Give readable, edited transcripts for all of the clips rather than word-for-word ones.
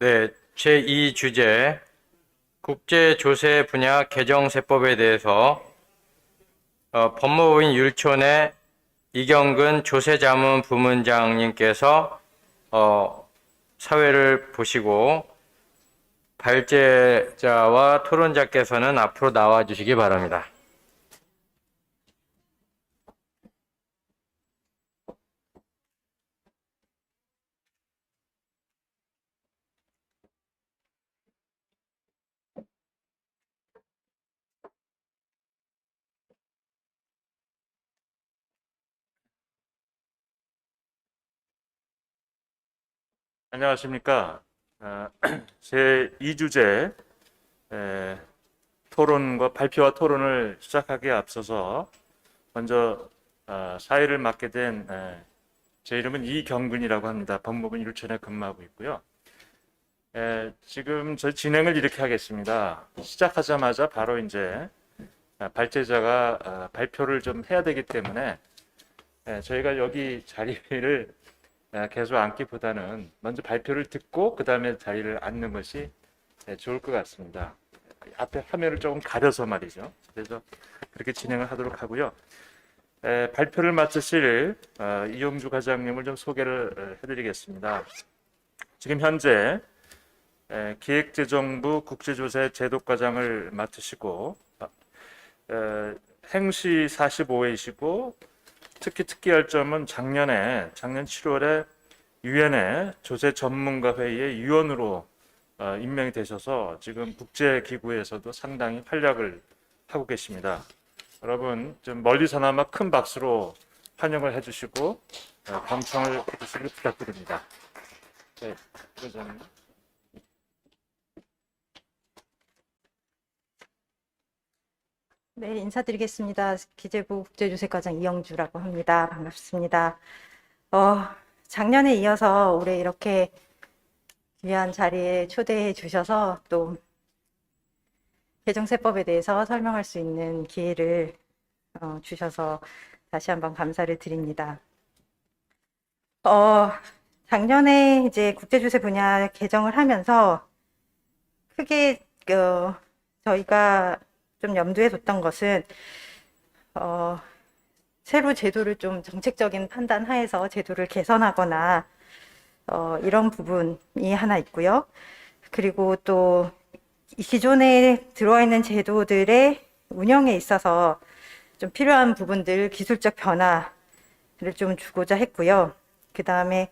네, 제2 주제 국제조세 분야 개정세법에 대해서 법무부인 율촌의 이경근 조세자문부문장님께서 사회를 보시고 발제자와 토론자께서는 앞으로 나와 주시기 바랍니다. 안녕하십니까. 제 2주제 토론과 발표와 토론을 시작하기에 앞서서 먼저 사회를 맡게 된 제 이름은 이경근이라고 합니다. 법무부 율촌에 근무하고 있고요. 지금 저 진행을 이렇게 하겠습니다. 시작하자마자 바로 이제 발제자가 발표를 좀 해야 되기 때문에 저희가 여기 자리를 계속 앉기보다는 먼저 발표를 듣고 그 다음에 자리를 앉는 것이 좋을 것 같습니다. 앞에 화면을 조금 가려서 말이죠. 그래서 그렇게 진행을 하도록 하고요. 발표를 맡으실 이용주 과장님을 좀 소개를 해드리겠습니다. 지금 현재 기획재정부 국제조세 제도과장을 맡으시고 행시 45회이시고 특기할 점은 작년 7월에 유엔의 조세 전문가 회의의 위원으로 임명이 되셔서 지금 국제기구에서도 상당히 활약을 하고 계십니다. 여러분 좀 멀리서나마 큰 박수로 환영을 해주시고 경청을 해주시길 부탁드립니다. 네, 부장님. 네, 인사드리겠습니다. 기재부 국제조세과장 이영주라고 합니다. 반갑습니다. 작년에 이어서 올해 이렇게 귀한 자리에 초대해 주셔서 또 개정세법에 대해서 설명할 수 있는 기회를 주셔서 다시 한번 감사를 드립니다. 작년에 이제 국제조세 분야 개정을 하면서 크게 저희가 좀 염두에 뒀던 것은 새로 제도를 좀 정책적인 판단 하에서 제도를 개선하거나 이런 부분이 하나 있고요. 그리고 또 기존에 들어와 있는 제도들의 운영에 있어서 좀 필요한 부분들 기술적 변화를 좀 주고자 했고요. 그 다음에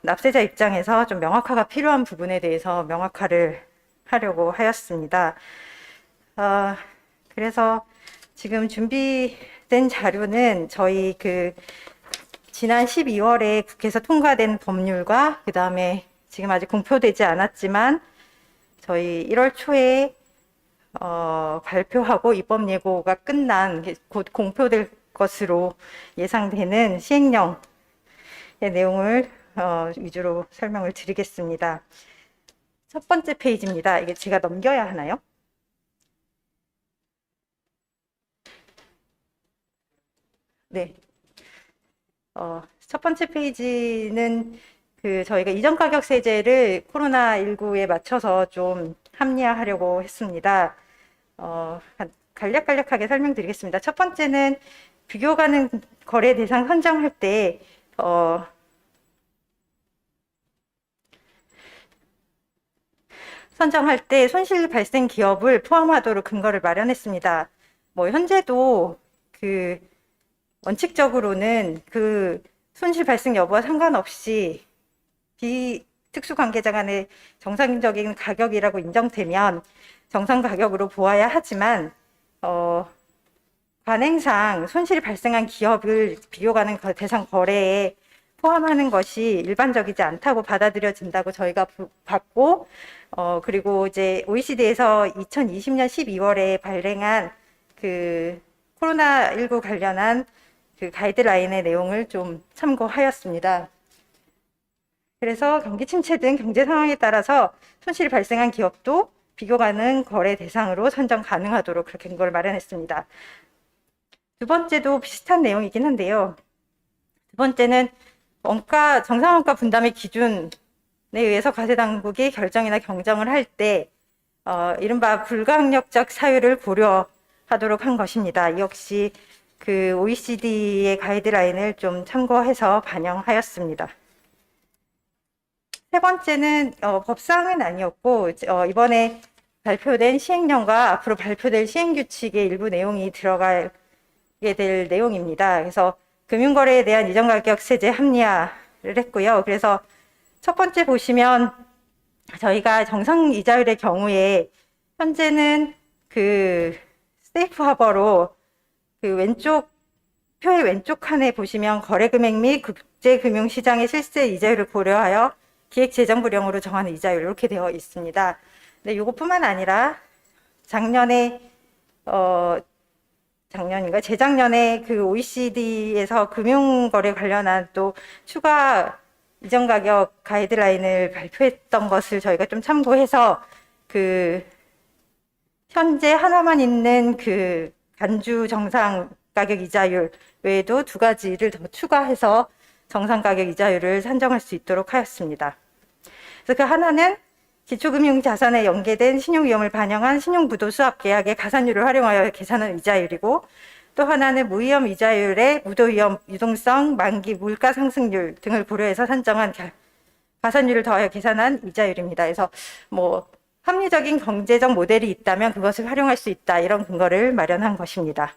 납세자 입장에서 좀 명확화가 필요한 부분에 대해서 명확화를 하려고 하였습니다. 그래서 지금 준비된 자료는 저희 지난 12월에 국회에서 통과된 법률과 그 다음에 지금 아직 공표되지 않았지만 저희 1월 초에 발표하고 입법 예고가 끝난 곧 공표될 것으로 예상되는 시행령의 내용을 위주로 설명을 드리겠습니다. 첫 번째 페이지입니다. 이게 제가 넘겨야 하나요? 네. 첫 번째 페이지는 저희가 이전 가격 세제를 코로나19에 맞춰서 좀 합리화하려고 했습니다. 간략하게 설명드리겠습니다. 첫 번째는 비교 가능 거래 대상 선정할 때 손실 발생 기업을 포함하도록 근거를 마련했습니다. 현재도 원칙적으로는 손실 발생 여부와 상관없이 비특수 관계자 간의 정상적인 가격이라고 인정되면 정상 가격으로 보아야 하지만 관행상 손실이 발생한 기업을 비교 가능 대상 거래에 포함하는 것이 일반적이지 않다고 받아들여진다고 저희가 봤고 그리고 이제 OECD에서 2020년 12월에 발행한 코로나19 관련한 가이드라인의 내용을 좀 참고하였습니다. 그래서 경기 침체 등 경제 상황에 따라서 손실이 발생한 기업도 비교 가능 거래 대상으로 선정 가능하도록 그렇게 근거를 마련했습니다. 두 번째도 비슷한 내용이긴 한데요. 두 번째는 정상원가 분담의 기준을 의해서 과세당국이 결정이나 경정을 할 때 이른바 불강력적 사유를 고려하도록 한 것입니다. 이 역시 그 OECD의 가이드라인을 좀 참고해서 반영하였습니다. 세 번째는 법사항은 아니었고 이번에 발표된 시행령과 앞으로 발표될 시행규칙의 일부 내용이 들어가게 될 내용입니다. 그래서 금융거래에 대한 이전가격 세제 합리화를 했고요. 그래서 첫 번째 보시면 저희가 정상 이자율의 경우에 현재는 그 세이프 하버로 그 왼쪽 표의 왼쪽 칸에 보시면 거래금액 및 국제금융시장의 실제 이자율을 고려하여 기획재정부령으로 정하는 이자율 이렇게 되어 있습니다. 근데 이것뿐만 아니라 재작년에 그 OECD에서 금융거래 관련한 또 추가 이전 가격 가이드라인을 발표했던 것을 저희가 좀 참고해서 그 현재 하나만 있는 그 간주 정상 가격 이자율 외에도 두 가지를 더 추가해서 정상 가격 이자율을 산정할 수 있도록 하였습니다. 그래서 그 하나는 기초금융자산에 연계된 신용위험을 반영한 신용부도 수합 계약의 가산율을 활용하여 계산한 이자율이고, 또 하나는 무위험 이자율의 무도위험, 유동성, 만기, 물가 상승률 등을 고려해서 산정한 가산율을 더하여 계산한 이자율입니다. 그래서 뭐 합리적인 경제적 모델이 있다면 그것을 활용할 수 있다, 이런 근거를 마련한 것입니다.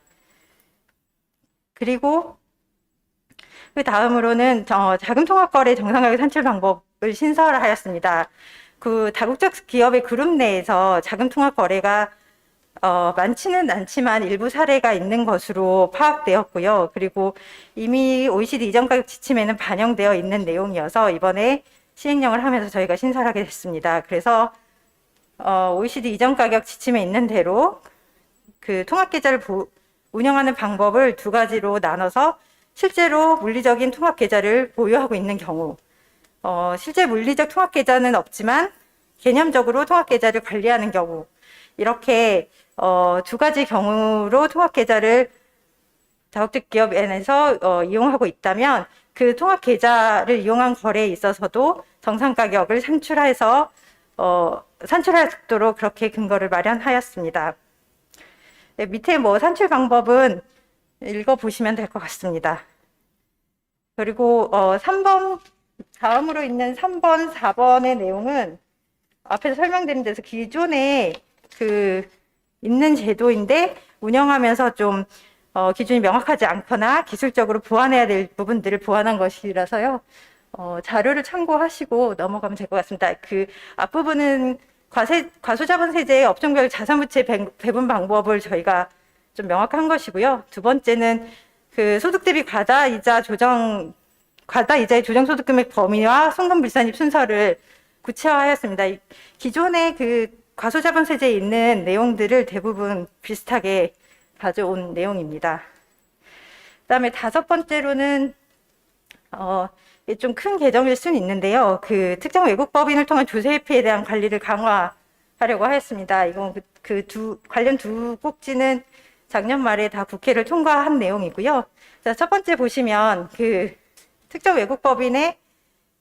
그리고 그 다음으로는 자금통합거래 정상가격 산출 방법을 신설하였습니다. 그 다국적 기업의 그룹 내에서 자금통합거래가 많지는 않지만 일부 사례가 있는 것으로 파악되었고요. 그리고 이미 OECD 이전 가격 지침에는 반영되어 있는 내용이어서 이번에 시행령을 하면서 저희가 신설하게 됐습니다. 그래서 OECD 이전 가격 지침에 있는 대로 그 통합계좌를 운영하는 방법을 두 가지로 나눠서 실제로 물리적인 통합계좌를 보유하고 있는 경우, 실제 물리적 통합계좌는 없지만 개념적으로 통합계좌를 관리하는 경우, 이렇게 두 가지 경우로 통합계좌를 다국적 기업 안에서 이용하고 있다면 그 통합계좌를 이용한 거래에 있어서도 정상가격을 산출할 수 있도록 그렇게 근거를 마련하였습니다. 네, 밑에 뭐 산출 방법은 읽어보시면 될 것 같습니다. 그리고 3번, 다음으로 있는 3번, 4번의 내용은 앞에서 설명드린 데서 기존에 그 있는 제도인데 운영하면서 좀 기준이 명확하지 않거나 기술적으로 보완해야 될 부분들을 보완한 것이라서요. 자료를 참고하시고 넘어가면 될 것 같습니다. 그 앞부분은 과소자본세제의 업종별 자산부채 배분 방법을 저희가 좀 명확한 것이고요. 두 번째는 그 소득 대비 과다이자의 조정 소득 금액 범위와 송금 불산입 순서를 구체화하였습니다. 기존의 그 과소자본세제에 있는 내용들을 대부분 비슷하게 가져온 내용입니다. 그다음에 다섯 번째로는 좀 큰 개정일 수는 있는데요. 그 특정 외국 법인을 통한 조세 회피에 대한 관리를 강화하려고 하였습니다. 이건 관련 두 꼭지는 작년 말에 다 국회를 통과한 내용이고요. 자, 첫 번째 보시면 그 특정 외국 법인의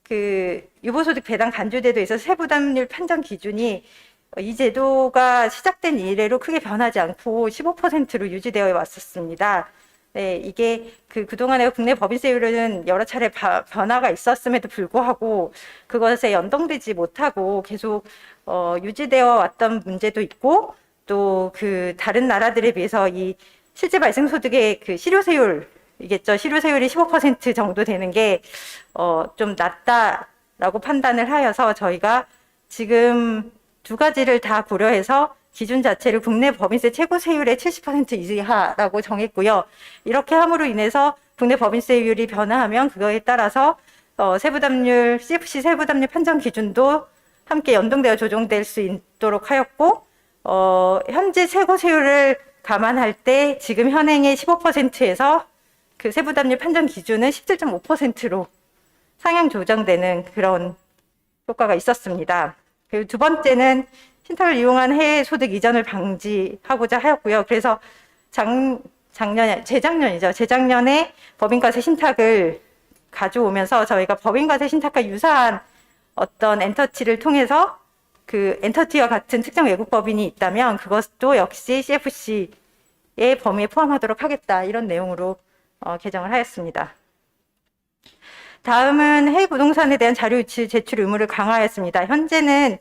그 유보소득 배당 간주제도에 있어서 세부담률 판정 기준이 이 제도가 시작된 이래로 크게 변하지 않고 15%로 유지되어 왔었습니다. 네, 이게 그동안에 국내 법인세율은 여러 차례 변화가 있었음에도 불구하고 그것에 연동되지 못하고 계속 유지되어 왔던 문제도 있고, 또 그 다른 나라들에 비해서 이 실제 발생 소득의 그 실효세율이겠죠. 실효세율이 15% 정도 되는 게 좀 낮다라고 판단을 하여서 저희가 지금 두 가지를 다 고려해서 기준 자체를 국내 법인세 최고 세율의 70% 이하라고 정했고요. 이렇게 함으로 인해서 국내 법인세율이 변화하면 그거에 따라서 세부담률, CFC 세부담률 판정 기준도 함께 연동되어 조정될 수 있도록 하였고, 현재 최고 세율을 감안할 때 지금 현행의 15%에서 그 세부담률 판정 기준은 17.5%로 상향 조정되는 그런 효과가 있었습니다. 그리고 두 번째는 신탁을 이용한 해외 소득 이전을 방지하고자 하였고요. 그래서 재작년에 법인과세 신탁을 가져오면서 저희가 법인과세 신탁과 유사한 어떤 엔터티를 통해서 그 엔터티와 같은 특정 외국법인이 있다면 그것도 역시 CFC의 범위에 포함하도록 하겠다. 이런 내용으로 개정을 하였습니다. 다음은 해외 부동산에 대한 자료 유치 제출 의무를 강화하였습니다. 현재는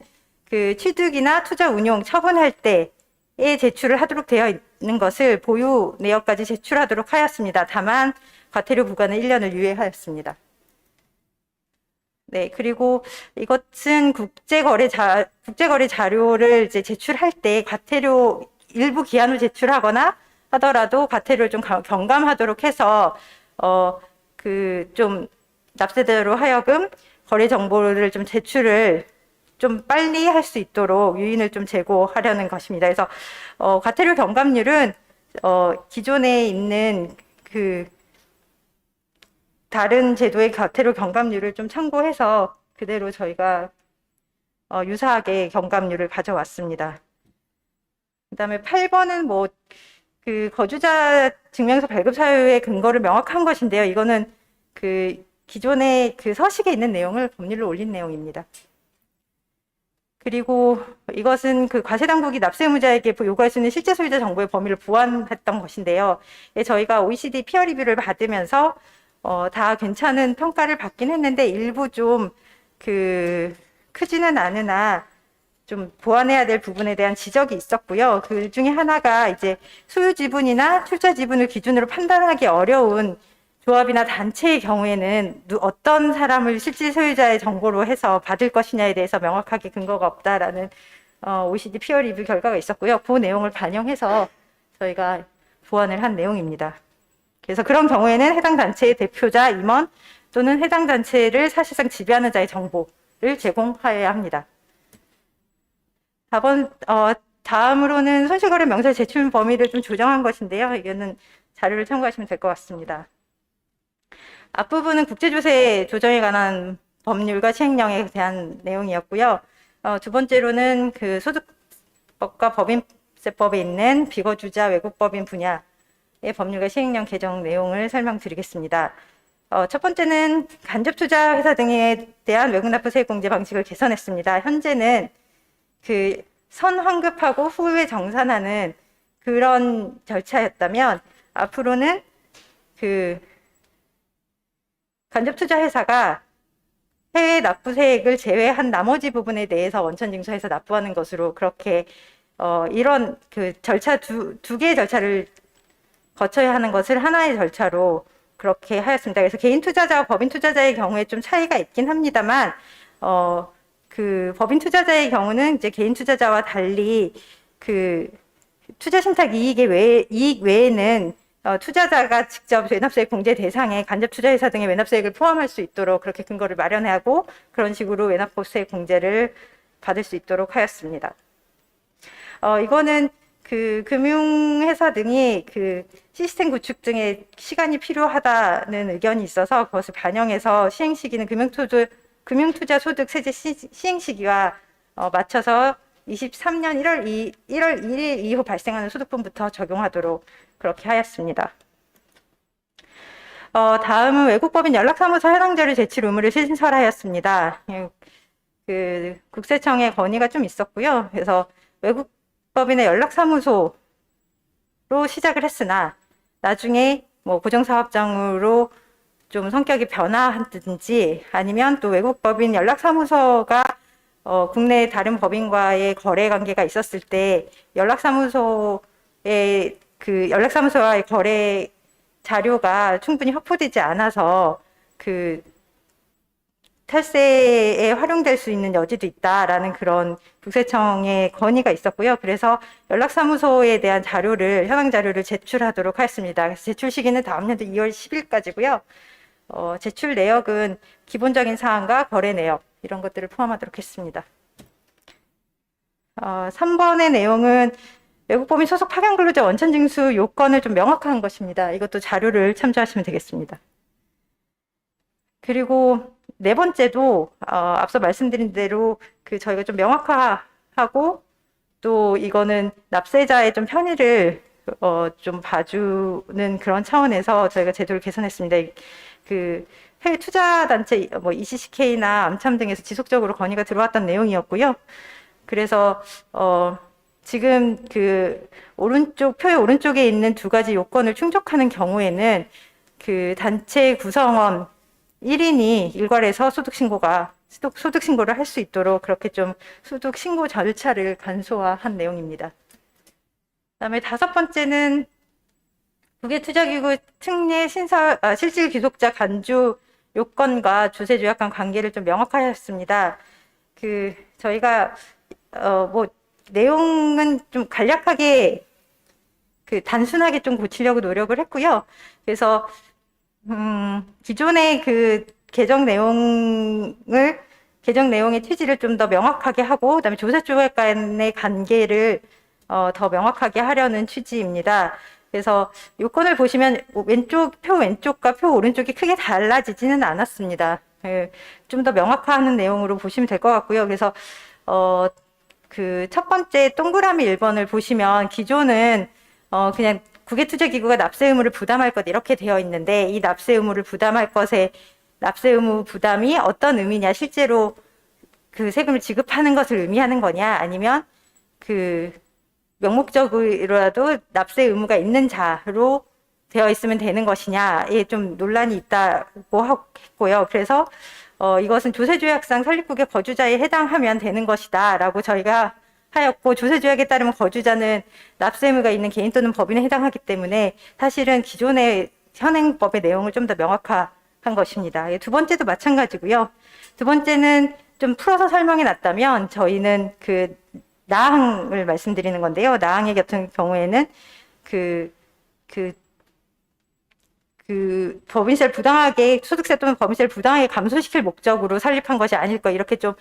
그 취득이나 투자 운용 처분할 때에 제출을 하도록 되어 있는 것을 보유 내역까지 제출하도록 하였습니다. 다만 과태료 부과는 1년을 유예하였습니다. 네, 그리고 이것은 국제거래 자료를 이제 제출할 때 과태료 일부 기한 후 제출하거나 하더라도 과태료를 좀 경감하도록 해서 좀 납세자로 하여금 거래 정보를 좀 제출을 좀 빨리 할 수 있도록 유인을 좀 제고하려는 것입니다. 그래서 과태료 경감률은 기존에 있는 그 다른 제도의 과태료 경감률을 좀 참고해서 그대로 저희가 유사하게 경감률을 가져왔습니다. 그다음에 8번은 뭐 그 거주자 증명서 발급 사유의 근거를 명확한 것인데요. 이거는 그 기존의 그 서식에 있는 내용을 법률로 올린 내용입니다. 그리고 이것은 그 과세당국이 납세 의무자에게 요구할 수 있는 실제 소유자 정보의 범위를 보완했던 것인데요. 저희가 OECD 피어 리뷰를 받으면서 다 괜찮은 평가를 받긴 했는데 일부 좀 크지는 않으나 좀 보완해야 될 부분에 대한 지적이 있었고요. 그 중에 하나가 이제 소유 지분이나 출자 지분을 기준으로 판단하기 어려운 조합이나 단체의 경우에는 어떤 사람을 실질 소유자의 정보로 해서 받을 것이냐에 대해서 명확하게 근거가 없다라는 OECD 피어 리뷰 결과가 있었고요. 그 내용을 반영해서 저희가 보완을 한 내용입니다. 그래서 그런 경우에는 해당 단체의 대표자, 임원 또는 해당 단체를 사실상 지배하는 자의 정보를 제공하여야 합니다. 다음으로는 손실거래 명세 제출 범위를 좀 조정한 것인데요. 이거는 자료를 참고하시면 될 것 같습니다. 앞부분은 국제조세 조정에 관한 법률과 시행령에 대한 내용이었고요. 두 번째로는 그 소득법과 법인세법에 있는 비거주자 외국법인 분야의 법률과 시행령 개정 내용을 설명드리겠습니다. 첫 번째는 간접투자 회사 등에 대한 외국납부 세액공제 방식을 개선했습니다. 현재는 그 선환급하고 후에 정산하는 그런 절차였다면 앞으로는 그 간접투자 회사가 해외 납부세액을 제외한 나머지 부분에 대해서 원천징수해서 납부하는 것으로 그렇게 이런 그 절차 두 개의 절차를 거쳐야 하는 것을 하나의 절차로 그렇게 하였습니다. 그래서 개인 투자자와 법인 투자자의 경우에 좀 차이가 있긴 합니다만 그 법인 투자자의 경우는 이제 개인 투자자와 달리 그 투자 신탁 이익 외에는 투자자가 직접 외납세액 공제 대상에 간접투자회사 등의 외납세액을 포함할 수 있도록 그렇게 근거를 마련하고 그런 식으로 외납세액 공제를 받을 수 있도록 하였습니다. 이거는 그 금융회사 등이 그 시스템 구축 등의 시간이 필요하다는 의견이 있어서 그것을 반영해서 시행 시기는 금융투자 소득 세제 시행 시기와 맞춰서 23년 1월 1일 이후 발생하는 소득분부터 적용하도록 그렇게 하였습니다. 다음은 외국법인 연락사무소 해당 자료 제출 의무를 신설하였습니다. 그 국세청의 건의가 좀 있었고요. 그래서 외국법인의 연락사무소로 시작을 했으나 나중에 뭐 고정사업장으로 좀 성격이 변화하든지 아니면 또 외국법인 연락사무소가 국내 다른 법인과의 거래 관계가 있었을 때 연락사무소의 그 연락사무소와의 거래 자료가 충분히 확보되지 않아서 그 탈세에 활용될 수 있는 여지도 있다라는 그런 국세청의 건의가 있었고요. 그래서 연락사무소에 대한 자료를 현황 자료를 제출하도록 하였습니다. 그래서 제출 시기는 다음 년도 2월 10일까지고요. 제출 내역은 기본적인 사항과 거래 내역 이런 것들을 포함하도록 했습니다. 3번의 내용은 외국법인 소속 파견 근로자 원천 징수 요건을 좀 명확한 것입니다. 이것도 자료를 참조하시면 되겠습니다. 그리고 네 번째도 앞서 말씀드린 대로 그 저희가 좀 명확화하고 또 이거는 납세자의 좀 편의를 좀 봐주는 그런 차원에서 저희가 제도를 개선했습니다. 그 해외 투자 단체 뭐 ECCK나 암참 등에서 지속적으로 건의가 들어왔던 내용이었고요. 그래서 지금 그 표의 오른쪽에 있는 두 가지 요건을 충족하는 경우에는 그 단체 구성원 1인이 일괄해서 소득신고를 할 수 있도록 그렇게 좀 소득신고 절차를 간소화한 내용입니다. 그다음에 다섯 번째는 국외투자기구 특례 실질 귀속자 간주 요건과 조세조약 간 관계를 좀 명확하였습니다. 저희가 뭐 내용은 좀 간략하게 단순하게 좀 고치려고 노력을 했고요. 그래서 기존의 개정 내용의 취지를 좀 더 명확하게 하고, 그다음에 조세조약 간의 관계를 더 명확하게 하려는 취지입니다. 그래서 요건을 보시면 표 왼쪽과 표 오른쪽이 크게 달라지지는 않았습니다. 좀 더 명확화하는 내용으로 보시면 될 것 같고요. 그래서 첫 번째 동그라미 1번을 보시면 기존은 그냥 국외투자기구가 납세 의무를 부담할 것 이렇게 되어 있는데, 이 납세 의무를 부담할 것의 납세 의무 부담이 어떤 의미냐, 실제로 그 세금을 지급하는 것을 의미하는 거냐, 아니면 명목적으로라도 납세 의무가 있는 자로 되어 있으면 되는 것이냐에 좀 논란이 있다고 했고요. 그래서 이것은 조세조약상 설립국의 거주자에 해당하면 되는 것이다 라고 저희가 하였고, 조세조약에 따르면 거주자는 납세 의무가 있는 개인 또는 법인에 해당하기 때문에 사실은 기존의 현행법의 내용을 좀 더 명확한 것입니다. 두 번째도 마찬가지고요. 두 번째는 좀 풀어서 설명해 놨다면, 저희는 나항을 말씀드리는 건데요. 나항의 같은 경우에는 법인세를 부당하게, 소득세 또는 법인세를 부당하게 감소시킬 목적으로 설립한 것이 아닐 거, 이렇게 좀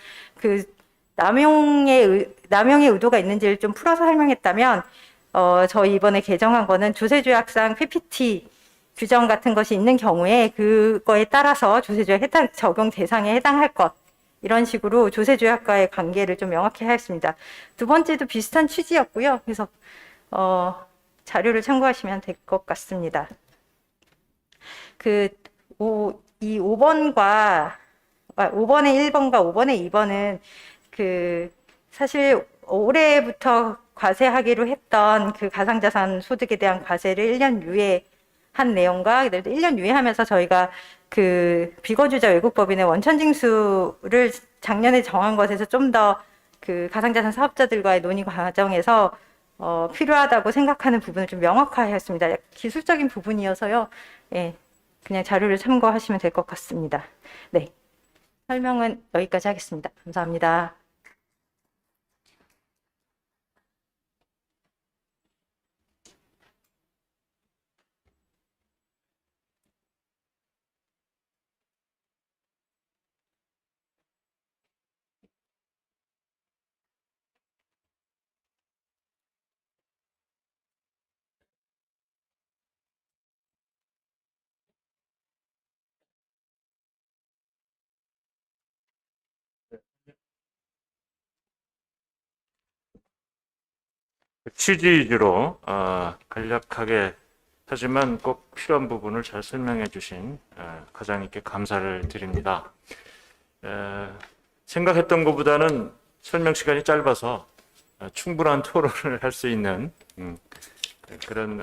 남용의 의도가 있는지를 좀 풀어서 설명했다면, 저희 이번에 개정한 거는 조세조약상 PPT 규정 같은 것이 있는 경우에 그거에 따라서 조세조약 적용 대상에 해당할 것, 이런 식으로 조세조약과의 관계를 좀 명확히 하였습니다. 두 번째도 비슷한 취지였고요. 그래서 자료를 참고하시면 될 것 같습니다. 이 5번의 1번과 5번의 2번은 사실 올해부터 과세하기로 했던 가상자산 소득에 대한 과세를 1년 유예한 내용과, 1년 유예하면서 저희가 비거주자 외국법인의 원천징수를 작년에 정한 것에서 좀 더 가상자산 사업자들과의 논의 과정에서 필요하다고 생각하는 부분을 좀 명확화했습니다. 기술적인 부분이어서요. 예, 그냥 자료를 참고하시면 될 것 같습니다. 네, 설명은 여기까지 하겠습니다. 감사합니다. 취지 위주로 간략하게 하지만 꼭 필요한 부분을 잘 설명해 주신 과장님께 감사를 드립니다. 생각했던 것보다는 설명 시간이 짧아서 충분한 토론을 할 수 있는 그런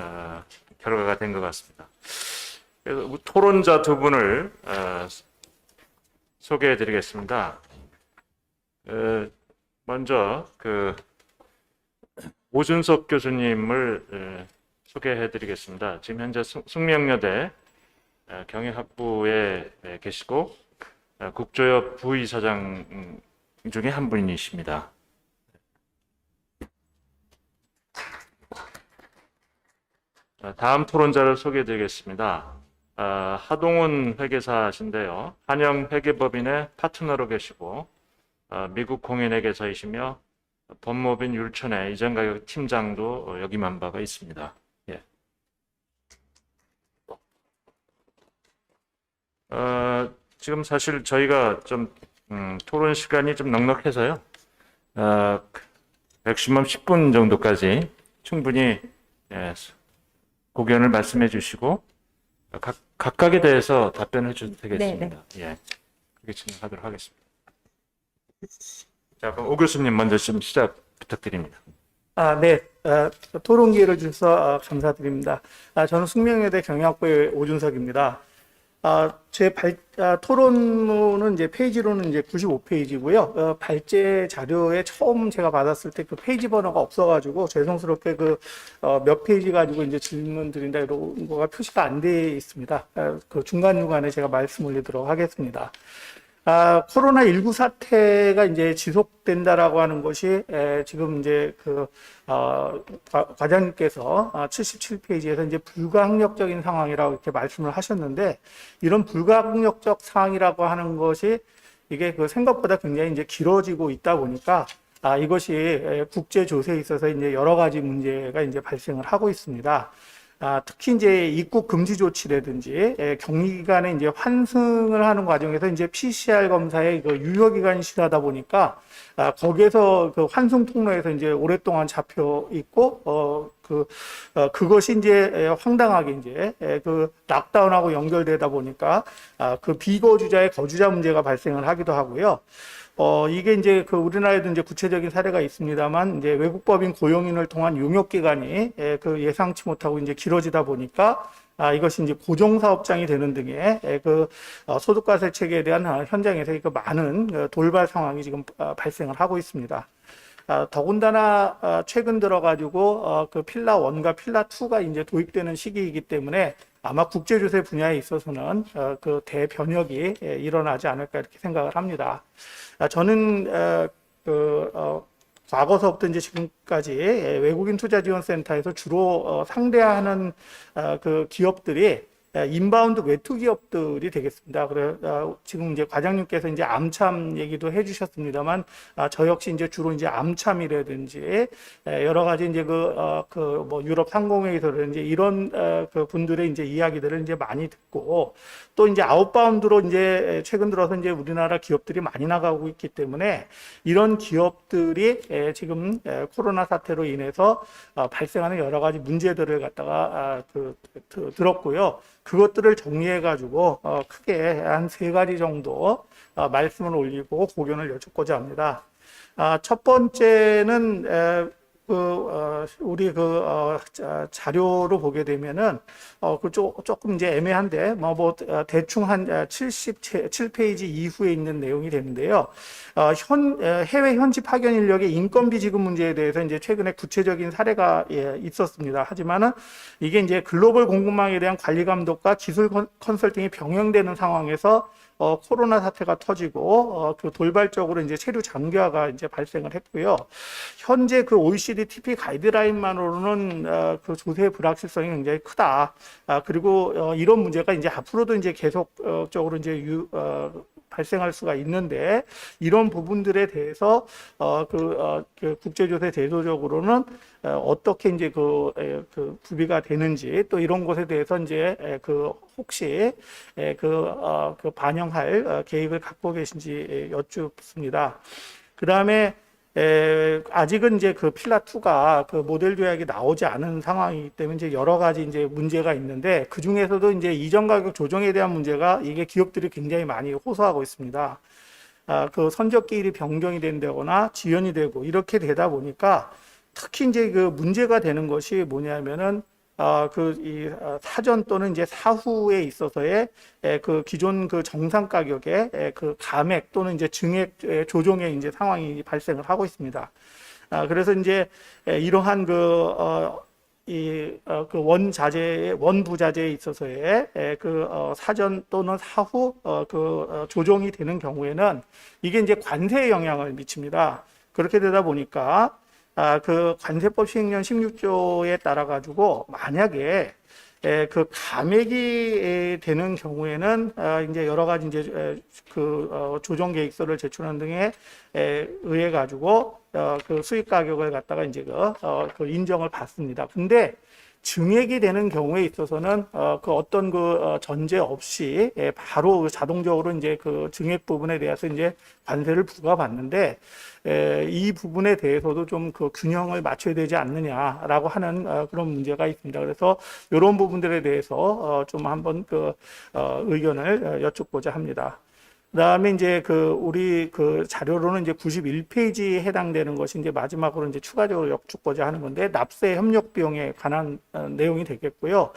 결과가 된 것 같습니다. 그래서 토론자 두 분을 소개해 드리겠습니다. 먼저 오준석 교수님을 소개해 드리겠습니다. 지금 현재 숙명여대 경영학부에 계시고 국조협 부이사장 중에 한 분이십니다. 다음 토론자를 소개해 드리겠습니다. 하동훈 회계사신데요. 한영회계법인의 파트너로 계시고 미국 공인회계사이시며 법무법인 율천의 이전가격 팀장도 역임한 바가 있습니다. 예. 지금 사실 저희가 좀 토론 시간이 좀 넉넉해서요. 맥시멈 10분 정도까지 충분히 고견을 말씀해 주시고 각각에 대해서 답변을 해주셔도 되겠습니다. 네, 예. 그렇게 진행하도록 하겠습니다. 자, 그럼 오 교수님 먼저 좀 시작 부탁드립니다. 네. 토론 기회를 주셔서 감사드립니다. 저는 숙명여대 경영학부의 오준석입니다. 토론문은 이제 페이지로는 이제 95페이지고요. 발제 자료에 처음 제가 받았을 때 그 페이지 번호가 없어가지고 죄송스럽게 몇 페이지 가지고 이제 질문 드린다 이런 거가 표시가 안 돼 있습니다. 그 중간중간에 제가 말씀 올리도록 하겠습니다. 코로나19 사태가 이제 지속된다라고 하는 것이 지금 이제 과장님께서 77페이지에서 이제 불가항력적인 상황이라고 이렇게 말씀을 하셨는데, 이런 불가항력적 상황이라고 하는 것이 이게 생각보다 굉장히 이제 길어지고 있다 보니까 이것이 국제 조세에 있어서 이제 여러 가지 문제가 이제 발생을 하고 있습니다. 특히 이제 입국 금지 조치라든지 격리 기간에 이제 환승을 하는 과정에서 이제 PCR 검사의 유효 기간이 지나다 보니까 거기에서 환승 통로에서 이제 오랫동안 잡혀 있고 그것이 이제 황당하게 이제 락다운하고 연결되다 보니까 비거주자의 거주자 문제가 발생을 하기도 하고요. 이게 이제 우리나라에도 이제 구체적인 사례가 있습니다만, 이제 외국법인 고용인을 통한 용역 기간이 예상치 못하고 이제 길어지다 보니까 이것이 이제 고정사업장이 되는 등의 소득과세 체계에 대한 현장에서 많은 돌발 상황이 지금 발생을 하고 있습니다. 더군다나 최근 들어가지고 필라 1과 필라 2가 이제 도입되는 시기이기 때문에 아마 국제조세 분야에 있어서는 대변혁이 일어나지 않을까 이렇게 생각을 합니다. 저는 과거서부터 이제 지금까지 외국인 투자지원센터에서 주로 상대하는 기업들이 인바운드 외투 기업들이 되겠습니다. 그래 지금 이제 과장님께서 이제 암참 얘기도 해주셨습니다만, 저 역시 이제 주로 이제 암참이라든지 여러 가지 이제 뭐 유럽 상공회의소라든지 이런 분들의 이제 이야기들을 이제 많이 듣고, 또 이제 아웃바운드로 이제 최근 들어서 이제 우리나라 기업들이 많이 나가고 있기 때문에 이런 기업들이 지금 코로나 사태로 인해서 발생하는 여러 가지 문제들을 갖다가 들었고요. 그것들을 정리해가지고 크게 한 3가지 정도 말씀을 올리고 고견을 여쭙고자 합니다. 첫 번째는 우리 자료로 보게 되면은 조금 이제 애매한데 대충 한 77페이지 이후에 있는 내용이 되는데요. 해외 현지 파견 인력의 인건비 지급 문제에 대해서 이제 최근에 구체적인 사례가 있었습니다. 하지만은 이게 이제 글로벌 공급망에 대한 관리 감독과 기술 컨설팅이 병행되는 상황에서 코로나 사태가 터지고 돌발적으로 이제 체류 장기화가 이제 발생을 했고요. 현재 OECD TP 가이드라인만으로는 조세의 불확실성이 굉장히 크다. 그리고 이런 문제가 이제 앞으로도 이제 계속적으로 이제 발생할 수가 있는데, 이런 부분들에 대해서 국제조세 제도적으로는 어떻게 이제 구비가 되는지, 또 이런 것에 대해서 이제 혹시 반영할 계획을 갖고 계신지 여쭙습니다. 그 다음에 아직은 이제 필라 2가 모델 조약이 나오지 않은 상황이기 때문에 이제 여러 가지 이제 문제가 있는데, 그 중에서도 이제 이전 가격 조정에 대한 문제가 이게 기업들이 굉장히 많이 호소하고 있습니다. 선적 기일이 변경이 된다거나 지연이 되고 이렇게 되다 보니까 특히 이제 문제가 되는 것이 뭐냐면은 이 사전 또는 이제 사후에 있어서의 기존 정상 가격의 감액 또는 이제 증액 조정의 이제 상황이 발생을 하고 있습니다. 그래서 이제 이러한 원부자재에 있어서의 사전 또는 사후 조정이 되는 경우에는 이게 이제 관세에 영향을 미칩니다. 그렇게 되다 보니까 관세법 시행령 16조에 따라 가지고 만약에 감액이 되는 경우에는 이제 여러 가지 이제 조정 계획서를 제출하는 등에 의해 가지고 수익 가격을 갖다가 이제 인정을 받습니다. 근데 증액이 되는 경우에 있어서는 그 어떤 전제 없이 바로 자동적으로 이제 그 증액 부분에 대해서 이제 관세를 부과받는데 이 부분에 대해서도 좀 그 균형을 맞춰야 되지 않느냐라고 하는 그런 문제가 있습니다. 그래서 이런 부분들에 대해서 좀 한번 그 의견을 여쭙고자 합니다. 그다음에 이제 우리 자료로는 이제 91페이지에 해당되는 것이 이제 마지막으로 이제 추가적으로 여쭙고자 하는 건데 납세 협력 비용에 관한 내용이 되겠고요.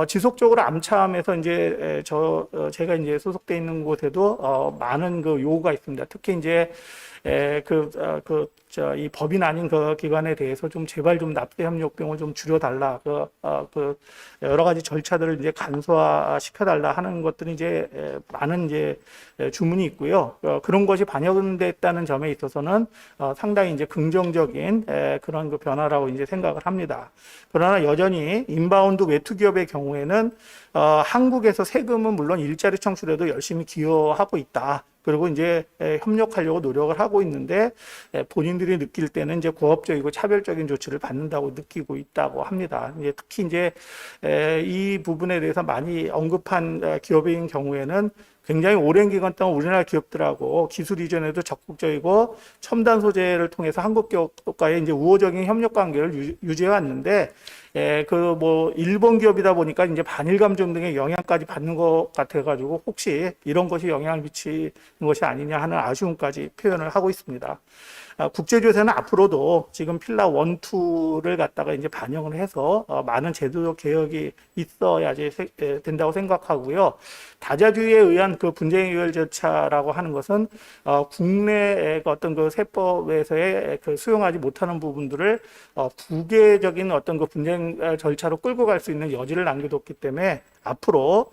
지속적으로 암참에서 이제 제가 이제 소속돼 있는 곳에도 많은 그 요구가 있습니다. 특히 이제 이 법인 아닌 그 기관에 대해서 좀 제발 좀 납세 협력 비용을 좀 줄여달라. 여러 가지 절차들을 이제 간소화 시켜달라 하는 것들이 이제 많은 이제 주문이 있고요. 그런 것이 반영됐다는 점에 있어서는 상당히 이제 긍정적인 그런 그 변화라고 이제 생각을 합니다. 그러나 여전히 인바운드 외투 기업의 경우에는 한국에서 세금은 물론 일자리 창출에도 열심히 기여하고 있다. 그리고 이제 협력하려고 노력을 하고 있는데 본인들이 느낄 때는 이제 고압적이고 차별적인 조치를 받는다고 느끼고 있다고 합니다. 이제 특히 이제 이 부분에 대해서 많이 언급한 기업인 경우에는 굉장히 오랜 기간 동안 우리나라 기업들하고 기술 이전에도 적극적이고 첨단 소재를 통해서 한국 기업과의 이제 우호적인 협력 관계를 유지해 왔는데 일본 기업이다 보니까 이제 반일 감정 등의 영향까지 받는 것 같아가지고 혹시 이런 것이 영향을 미치는 것이 아니냐 하는 아쉬움까지 표현을 하고 있습니다. 국제조세는 앞으로도 지금 필라 1, 2를 갖다가 이제 반영을 해서 많은 제도적 개혁이 있어야지 된다고 생각하고요. 다자주의에 의한 그 분쟁 해결 절차라고 하는 것은 국내의 어떤 그 세법에서의 그 수용하지 못하는 부분들을 부계적인 어떤 그 분쟁 절차로 끌고 갈 수 있는 여지를 남겨뒀기 때문에 앞으로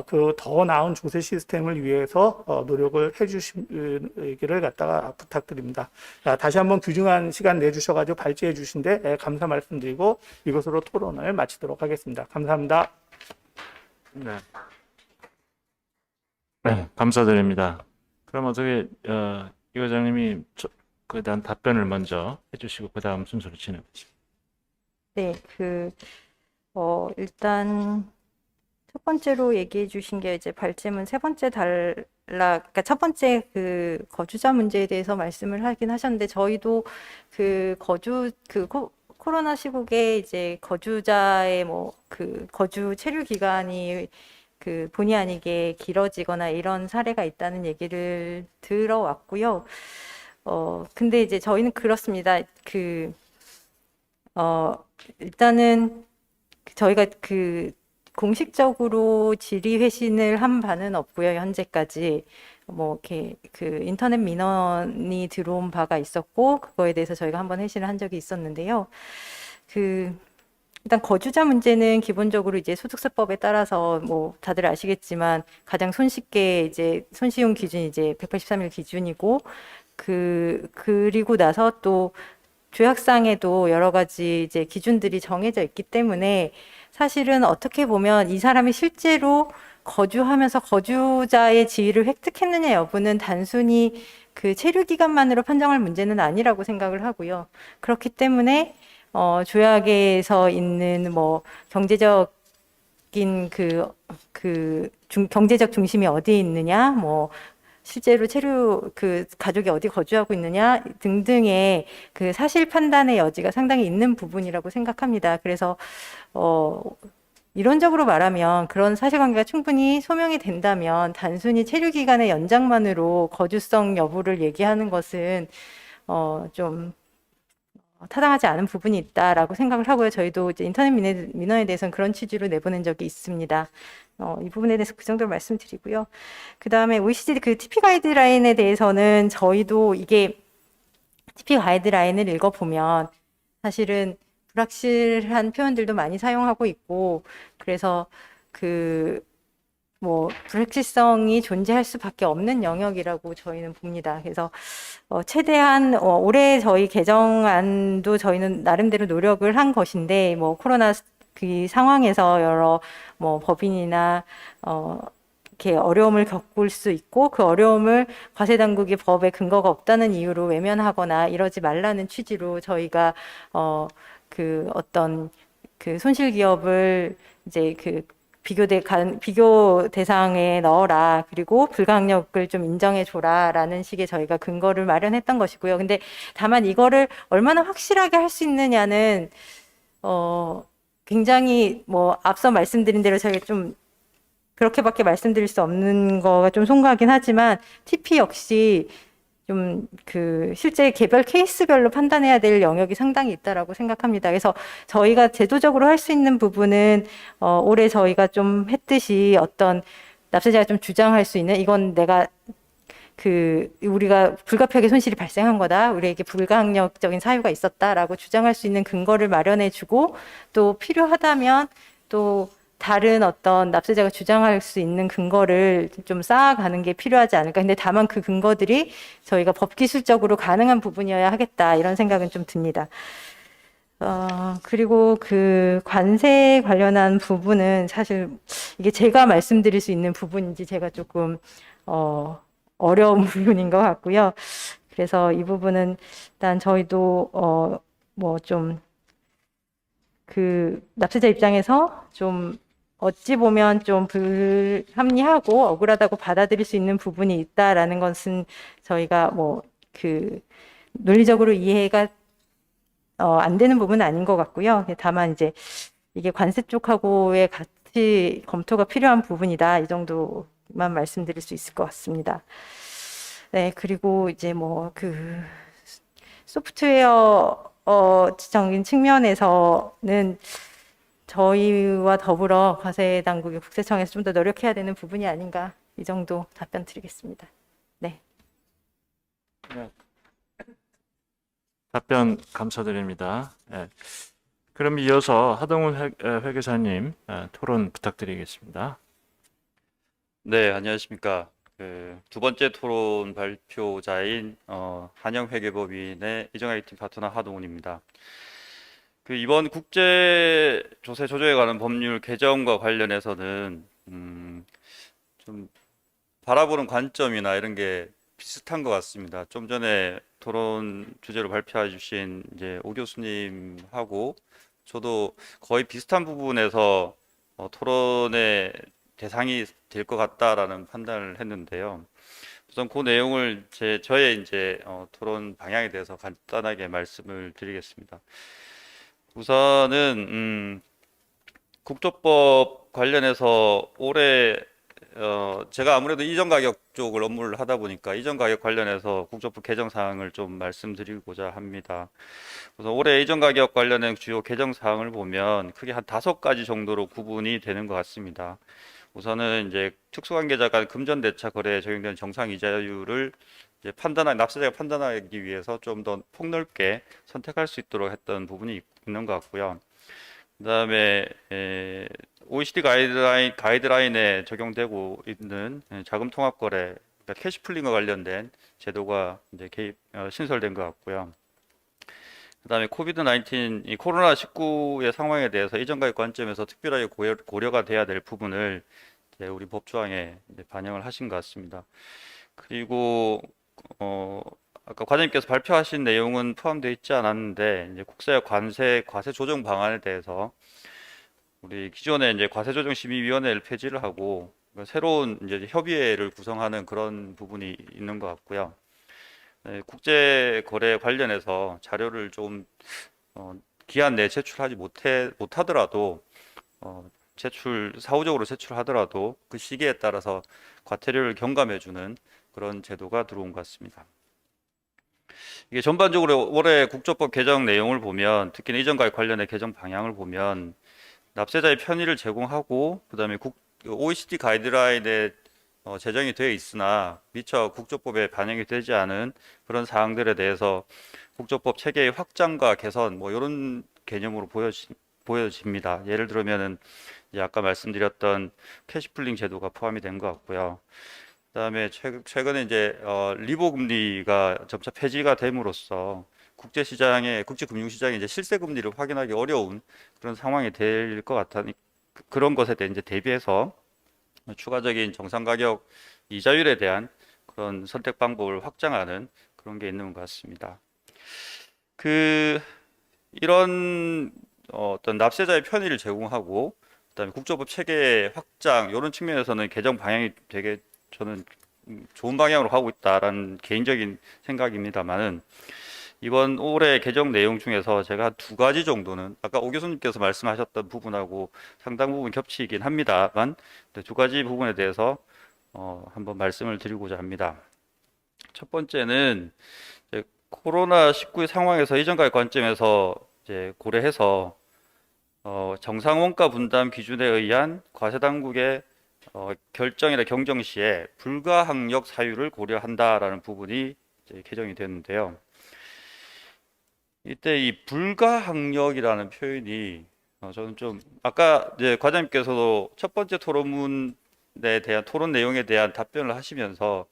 그 더 나은 조세 시스템을 위해서 노력을 해주시기를 갖다가 부탁드립니다. 다시 한번 귀중한 시간 내주셔가지고 발제해 주신데 감사 말씀드리고 이것으로 토론을 마치도록 하겠습니다. 감사합니다. 네. 네, 감사드립니다. 그럼 어떻게 이 과장님이 그에 대한 답변을 먼저 해주시고 그 다음 순서로 진행하시죠. 네, 일단 첫 번째로 얘기해 주신 게 이제 발제문 세 번째 그러니까 첫 번째 그 거주자 문제에 대해서 말씀을 하긴 하셨는데 저희도 코로나 시국에 이제 거주자의 거주 체류 기간이 본의 아니게 길어지거나 이런 사례가 있다는 얘기를 들어왔고요. 근데 이제 저희는 그렇습니다. 일단은 저희가 공식적으로 질의 회신을 한 바는 없고요. 현재까지 이렇게 인터넷 민원이 들어온 바가 있었고 그거에 대해서 저희가 한번 회신을 한 적이 있었는데요. 일단 거주자 문제는 기본적으로 이제 소득세법에 따라서 다들 아시겠지만 가장 손쉽게 이제 손쉬운 기준이 이제 183일 기준이고 그리고 나서 또 조약상에도 여러 가지 이제 기준들이 정해져 있기 때문에 사실은 어떻게 보면 이 사람이 실제로 거주하면서 거주자의 지위를 획득했느냐 여부는 단순히 체류 기간만으로 판정할 문제는 아니라고 생각을 하고요. 그렇기 때문에 조약에서 있는 경제적인 경제적 중심이 어디에 있느냐, 실제로 가족이 어디 거주하고 있느냐 등등의 사실 판단의 여지가 상당히 있는 부분이라고 생각합니다. 그래서 이론적으로 말하면 그런 사실관계가 충분히 소명이 된다면 단순히 체류 기간의 연장만으로 거주성 여부를 얘기하는 것은 좀 타당하지 않은 부분이 있다라고 생각을 하고요. 저희도 이제 인터넷 민원에 대해서는 그런 취지로 내보낸 적이 있습니다. 이 부분에 대해서 그 정도로 말씀드리고요. 그 다음에 OECD TP 가이드라인에 대해서는 저희도 이게 TP 가이드라인을 읽어보면 사실은 불확실한 표현들도 많이 사용하고 있고 그래서 불확실성이 존재할 수밖에 없는 영역이라고 저희는 봅니다. 그래서 최대한 올해 저희 개정안도 저희는 나름대로 노력을 한 것인데 코로나 상황에서 여러 법인이나 이렇게 어려움을 겪을 수 있고 그 어려움을 과세 당국이 법에 근거가 없다는 이유로 외면하거나 이러지 말라는 취지로 저희가 어떤 그 손실 기업을 이제 그 비교 대상에 넣어라. 그리고 불가항력을 좀 인정해 줘라라는 식의 저희가 근거를 마련했던 것이고요. 근데 다만 이거를 얼마나 확실하게 할 수 있느냐는 굉장히 뭐 앞서 말씀드린 대로 저희가 좀 그렇게밖에 말씀드릴 수 없는 거가 좀 송구하긴 하지만 TP 역시 좀 그 실제 개별 케이스별로 판단해야 될 영역이 상당히 있다라고 생각합니다. 그래서 저희가 제도적으로 할 수 있는 부분은 올해 저희가 좀 했듯이 어떤 납세자가 좀 주장할 수 있는 이건 내가 우리가 불가피하게 손실이 발생한 거다. 우리에게 불가항력적인 사유가 있었다라고 주장할 수 있는 근거를 마련해 주고 또 필요하다면 또 다른 어떤 납세자가 주장할 수 있는 근거를 좀 쌓아가는 게 필요하지 않을까. 근데 다만 그 근거들이 저희가 법기술적으로 가능한 부분이어야 하겠다. 이런 생각은 좀 듭니다. 그리고 그 관세 관련한 부분은 사실 이게 제가 말씀드릴 수 있는 부분인지 제가 조금, 어려운 부분인 것 같고요. 그래서 이 부분은 일단 저희도, 뭐 좀, 그 납세자 입장에서 좀 어찌 보면 좀 불합리하고 억울하다고 받아들일 수 있는 부분이 있다라는 것은 저희가 뭐 그 논리적으로 이해가 안 되는 부분은 아닌 것 같고요. 다만 이제 이게 관세 쪽하고의 같이 검토가 필요한 부분이다. 이 정도만 말씀드릴 수 있을 것 같습니다. 네, 그리고 이제 뭐 그 소프트웨어 적인 측면에서는 저희와 더불어 과세 당국이 국세청에서 좀 더 노력해야 되는 부분이 아닌가 이 정도 답변 드리겠습니다. 네. 답변 감사드립니다. 예. 그럼 이어서 하동훈 회계사님 토론 부탁드리겠습니다. 네, 안녕하십니까. 두 번째 토론 발표자인 한영회계법인의 이정아이팀 파트너 하동훈입니다. 이번 국제 조세 조정에 관한 법률 개정과 관련해서는 좀 바라보는 관점이나 이런 게 비슷한 것 같습니다. 좀 전에 토론 주제로 발표해 주신 이제 오 교수님하고 저도 거의 비슷한 부분에서 토론의 대상이 될 것 같다라는 판단을 했는데요. 우선 그 내용을 저의 이제 토론 방향에 대해서 간단하게 말씀을 드리겠습니다. 우선은 국조법 관련해서 올해 제가 아무래도 이전 가격 쪽을 업무를 하다 보니까 이전 가격 관련해서 국조법 개정 사항을 좀 말씀드리고자 합니다. 우선 올해 이전 가격 관련된 주요 개정 사항을 보면 크게 한 5가지 정도로 구분이 되는 것 같습니다. 우선은 이제 특수관계자 간 금전대차 거래에 적용되는 정상 이자율을 이제 납세자가 판단하기 위해서 좀 더 폭넓게 선택할 수 있도록 했던 부분이 있는 것 같고요. 그다음에 OECD 가이드라인에 적용되고 있는 자금 통합 거래, 그러니까 캐시풀링과 관련된 제도가 이제 신설된 것 같고요. 그다음에 코비드-19 이 코로나19의 상황에 대해서 이전 가격 관점에서 특별하게 고려가 돼야 될 부분을 이제 우리 법조항에 이제 반영을 하신 것 같습니다. 그리고 아까 과장님께서 발표하신 내용은 포함되어 있지 않았는데 이제 국세와 과세 조정 방안에 대해서 우리 기존에 이제 과세조정심의위원회를 폐지를 하고 새로운 이제 협의회를 구성하는 그런 부분이 있는 것 같고요. 네, 국제 거래 관련해서 자료를 좀 기한 내에 제출하지 못하더라도 사후적으로 제출하더라도 그 시기에 따라서 과태료를 경감해주는 그런 제도가 들어온 것 같습니다. 이게 전반적으로 올해 국조법 개정 내용을 보면 특히 이전 가격 관련의 개정 방향을 보면 납세자의 편의를 제공하고 그다음에 OECD 가이드라인에 제정이 되어 있으나 미처 국조법에 반영이 되지 않은 그런 사항들에 대해서 국조법 체계의 확장과 개선 뭐 이런 개념으로 보여집니다. 예를 들면은 이제 아까 말씀드렸던 캐시풀링 제도가 포함이 된 것 같고요. 그다음에 최근에 이제 리보 금리가 점차 폐지가 됨으로써 국제금융시장의 이제 실세 금리를 확인하기 어려운 그런 상황이 될 것 같으니 그런 것에 대해 이제 대비해서 추가적인 정상 가격 이자율에 대한 그런 선택 방법을 확장하는 그런 게 있는 것 같습니다. 이런 어떤 납세자의 편의를 제공하고 그다음에 국조법 체계 확장 이런 측면에서는 개정 방향이 되게 저는 좋은 방향으로 가고 있다라는 개인적인 생각입니다만은 이번 올해 개정 내용 중에서 제가 두 가지 정도는 아까 오 교수님께서 말씀하셨던 부분하고 상당 부분 겹치긴 합니다만 두 가지 부분에 대해서 한번 말씀을 드리고자 합니다. 첫 번째는 이제 코로나19 상황에서 이전과의 관점에서 이제 고려해서 정상 원가 분담 기준에 의한 과세 당국의 결정이나 경정 시에 불가항력 사유를 고려한다라는 부분이 이제 개정이 됐는데요. 이때 이 불가항력이라는 표현이 저는 좀 아까 이제 과장님께서도 첫 번째 토론문에 대한 토론 내용에 대한 답변을 하시면서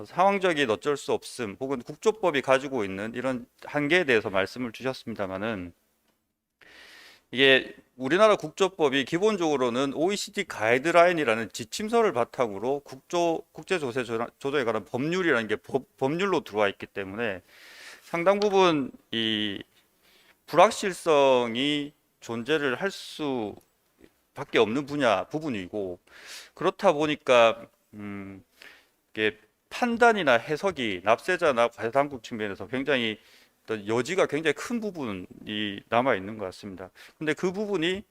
상황적인 어쩔 수 없음 혹은 국조법이 가지고 있는 이런 한계에 대해서 말씀을 주셨습니다만은 이게 우리나라 국조법이 기본적으로는 OECD 가이드라인이라는 지침서를 바탕으로 국제조세 조정에 관한 법률이라는 게 법률로 들어와 있기 때문에 상당 부분 이 불확실성이 존재를 할 수밖에 없는 부분이고 그렇다 보니까 이게 판단이나 해석이 납세자나 과세당국 측면에서 굉장히 어떤 여지가 굉장히 큰 부분이 남아 있는 것 같습니다. 근데 그 부분이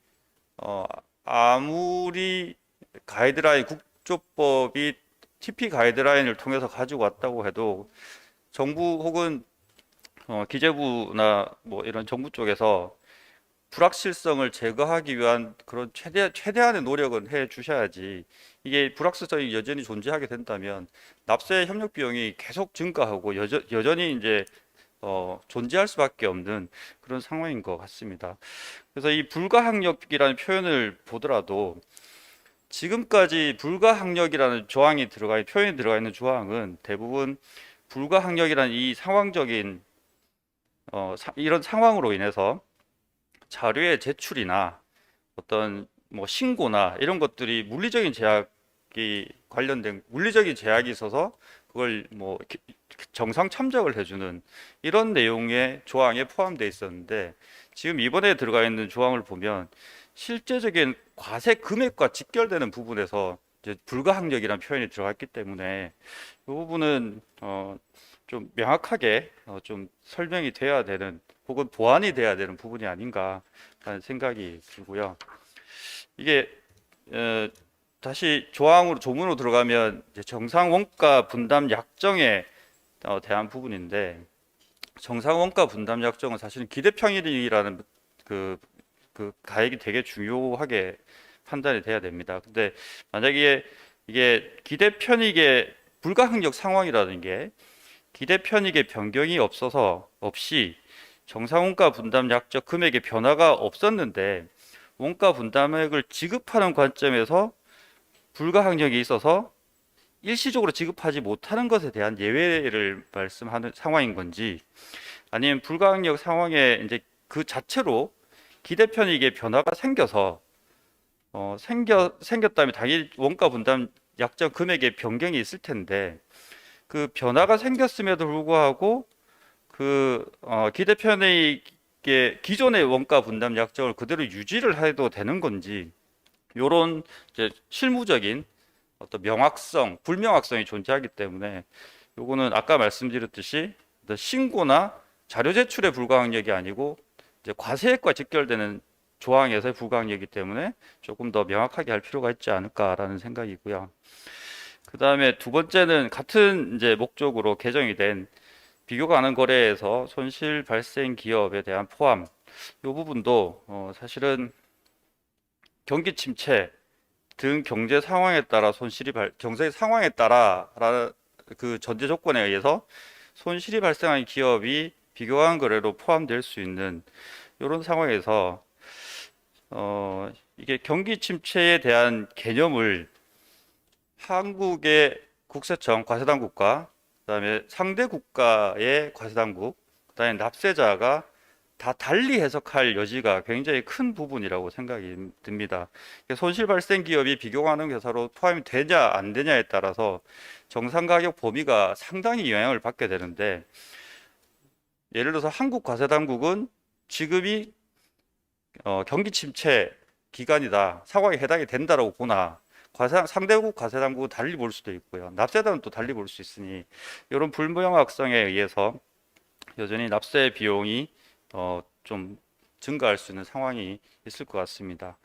아무리 가이드라인 국조법이 TP 가이드라인을 통해서 가지고 왔다고 해도 정부 혹은 기재부나 뭐 이런 정부 쪽에서 불확실성을 제거하기 위한 그런 최대한의 노력은 해 주셔야지 이게 불확실성이 여전히 존재하게 된다면 납세 협력 비용이 계속 증가하고 여전히 이제 존재할 수밖에 없는 그런 상황인 것 같습니다. 그래서 이 불가항력이라는 표현을 보더라도 지금까지 불가항력이라는 표현이 들어가 있는 조항은 대부분 불가항력이라는 이 상황적인 이런 상황으로 인해서 자료의 제출이나 어떤 뭐 신고나 이런 것들이 물리적인 제약이 있어서 그걸 뭐 정상 참작을 해주는 이런 내용의 조항에 포함되어 있었는데 지금 이번에 들어가 있는 조항을 보면 실제적인 과세 금액과 직결되는 부분에서 이제 불가항력이라는 표현이 들어갔기 때문에 이 부분은 좀 명확하게 좀 설명이 돼야 되는 혹은 보완이 돼야 되는 부분이 아닌가 하는 생각이 들고요. 이게 다시 조문으로 들어가면 이제 정상 원가 분담 약정에 대한 부분인데 정상 원가 분담 약정은 사실은 기대평일이라는 그 가액이 되게 중요하게 판단이 돼야 됩니다. 근데 만약에 이게 기대편익의 불가항력 상황이라는 게 기대편익의 변경이 없이 정상원가 분담 약정 금액의 변화가 없었는데 원가 분담액을 지급하는 관점에서 불가항력이 있어서 일시적으로 지급하지 못하는 것에 대한 예외를 말씀하는 상황인 건지 아니면 불가항력 상황에 이제 그 자체로 기대편익의 변화가 생겨서 생겼다면 당연히 원가 분담 약정 금액의 변경이 있을 텐데 그 변화가 생겼음에도 불구하고 기대편익의 기존의 원가 분담 약정을 그대로 유지를 해도 되는 건지 요런 이제 실무적인 어떤 불명확성이 존재하기 때문에 요거는 아까 말씀드렸듯이 신고나 자료 제출의 불가항력이 아니고 이제 과세액과 직결되는 조항에서의 불가항력이기 때문에 조금 더 명확하게 할 필요가 있지 않을까라는 생각이고요. 그 다음에 두 번째는 같은 이제 목적으로 개정이 된 비교 가능 거래에서 손실 발생 기업에 대한 포함 이 부분도 사실은 경기 침체 등 경제 상황에 따라 경제 상황에 따라 그 전제 조건에 의해서 손실이 발생한 기업이 비교 가능 거래로 포함될 수 있는 이런 상황에서 이게 경기 침체에 대한 개념을 한국의 국세청 과세당국과 그다음에 상대 국가의 과세당국, 그다음에 납세자가 다 달리 해석할 여지가 굉장히 큰 부분이라고 생각이 듭니다. 손실 발생 기업이 비교 가능 회사로 포함이 되냐 안 되냐에 따라서 정상 가격 범위가 상당히 영향을 받게 되는데 예를 들어서 한국 과세당국은 지급이 경기 침체 기간이다, 상황에 해당이 된다라고 보나, 상대국 과세 당국은 달리 볼 수도 있고요. 납세자는 또 달리 볼 수 있으니 이런 불명확성에 의해서 여전히 납세 비용이 좀 증가할 수 있는 상황이 있을 것 같습니다.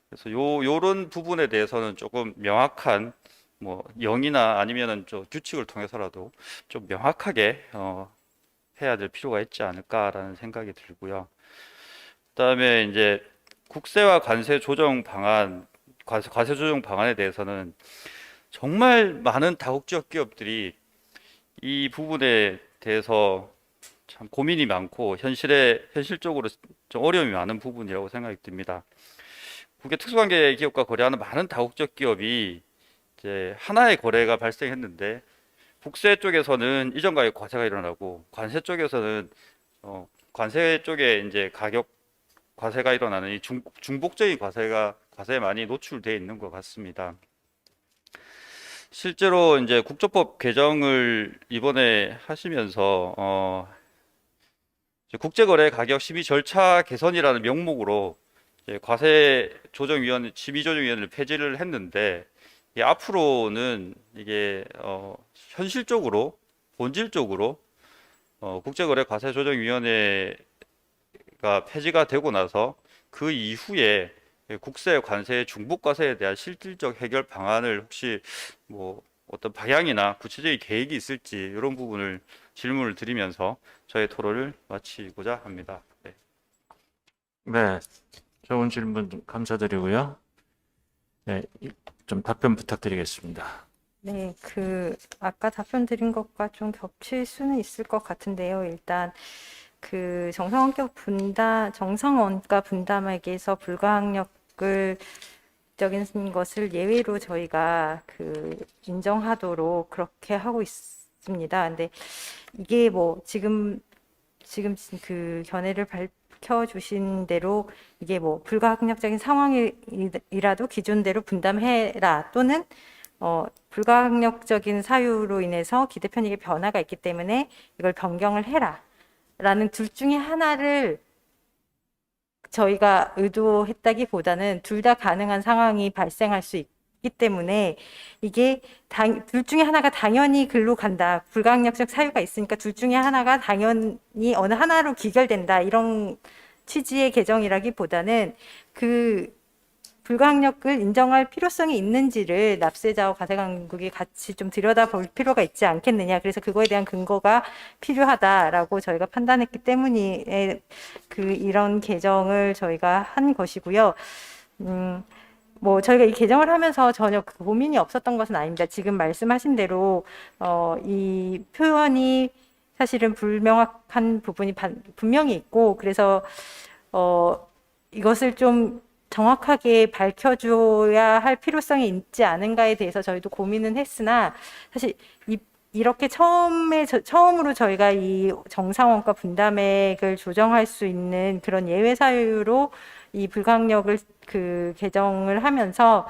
그래서 요런 부분에 대해서는 조금 명확한 뭐 영이나 아니면은 좀 규칙을 통해서라도 좀 명확하게 해야 될 필요가 있지 않을까라는 생각이 들고요. 그다음에 이제 국세와 관세 조정 방안, 과세 조정 방안에 대해서는 정말 많은 다국적 기업들이 이 부분에 대해서 참 고민이 많고 현실적으로 좀 어려움이 많은 부분이라고 생각이 듭니다. 국외 특수관계 기업과 거래하는 많은 다국적 기업이 이제 하나의 거래가 발생했는데 국세 쪽에서는 이전 가격 과세가 일어나고 관세 쪽에서는 관세 쪽에 이제 가격 과세가 일어나는 이 중복적인 과세에 많이 노출되어 있는 것 같습니다. 실제로 이제 국조법 개정을 이번에 하시면서 국제거래 가격 심의 절차 개선이라는 명목으로 과세 조정위원 심의 조정위원회를 폐지를 했는데 앞으로는 이게 현실적으로 본질적으로 국제거래 과세조정위원회가 폐지가 되고 나서 그 이후에 국세 관세의 중복 과세에 대한 실질적 해결 방안을 혹시 뭐 어떤 방향이나 구체적인 계획이 있을지 이런 부분을 질문을 드리면서 저의 토론을 마치고자 합니다. 네. 네, 좋은 질문 감사드리고요. 네, 좀 답변 부탁드리겠습니다. 네, 아까 답변 드린 것과 좀 겹칠 수는 있을 것 같은데요. 일단, 정상원가 분담액에서 불가항력을 적인 것을 예외로 저희가 인정하도록 그렇게 하고 있습니다. 근데 이게 뭐 지금 견해를 밝혀주신 대로 이게 뭐 불가항력적인 상황이라도 기존대로 분담해라 또는 불가항력적인 사유로 인해서 기대편익의 변화가 있기 때문에 이걸 변경을 해라 라는 둘 중에 하나를 저희가 의도했다기보다는 둘 다 가능한 상황이 발생할 수 있기 때문에 이게 둘 중에 하나가 당연히 글로 간다. 불가항력적 사유가 있으니까 둘 중에 하나가 당연히 어느 하나로 귀결된다. 이런 취지의 개정이라기보다는 불가항력을 인정할 필요성이 있는지를 납세자와 과세당국이 같이 좀 들여다볼 필요가 있지 않겠느냐. 그래서 그거에 대한 근거가 필요하다라고 저희가 판단했기 때문에 이런 개정을 저희가 한 것이고요. 뭐 저희가 이 개정을 하면서 전혀 고민이 없었던 것은 아닙니다. 지금 말씀하신 대로 이 표현이 사실은 불명확한 부분이 분명히 있고 그래서 이것을 좀 정확하게 밝혀줘야 할 필요성이 있지 않은가에 대해서 저희도 고민은 했으나 사실 이렇게 처음으로 저희가 이 정상원가 분담액을 조정할 수 있는 그런 예외 사유로 이 불가항력을 개정을 하면서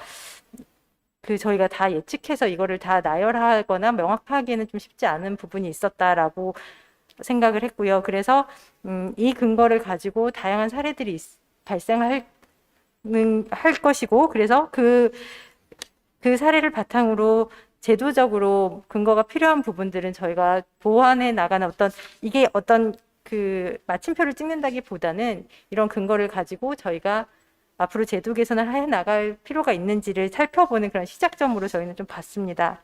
저희가 다 예측해서 이거를 다 나열하거나 명확하게는 좀 쉽지 않은 부분이 있었다라고 생각을 했고요. 그래서 이 근거를 가지고 다양한 사례들이 발생할 것이고 그래서 그 사례를 바탕으로 제도적으로 근거가 필요한 부분들은 저희가 보완해 나가는 이게 어떤 마침표를 찍는다기보다는 이런 근거를 가지고 저희가 앞으로 제도 개선을 해 나갈 필요가 있는지를 살펴보는 그런 시작점으로 저희는 좀 봤습니다.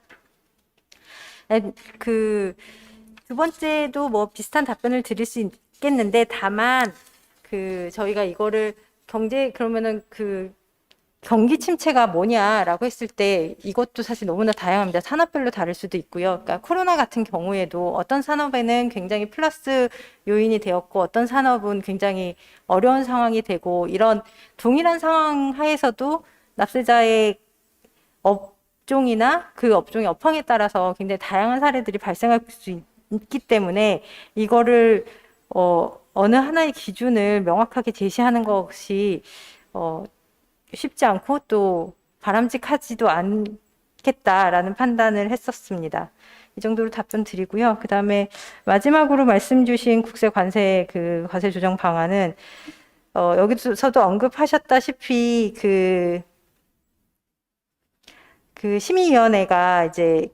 두 번째도 뭐 비슷한 답변을 드릴 수 있겠는데 다만 저희가 이거를 그러면은 경기 침체가 뭐냐라고 했을 때 이것도 사실 너무나 다양합니다. 산업별로 다를 수도 있고요. 그러니까 코로나 같은 경우에도 어떤 산업에는 굉장히 플러스 요인이 되었고 어떤 산업은 굉장히 어려운 상황이 되고 이런 동일한 상황 하에서도 납세자의 업종이나 그 업종의 업황에 따라서 굉장히 다양한 사례들이 발생할 수 있기 때문에 이거를 어느 하나의 기준을 명확하게 제시하는 것이 쉽지 않고 또 바람직하지도 않겠다라는 판단을 했었습니다. 이 정도로 답변 드리고요. 그 다음에 마지막으로 말씀 주신 국세 관세 과세 조정 방안은 여기서도 언급하셨다시피 그 심의위원회가 이제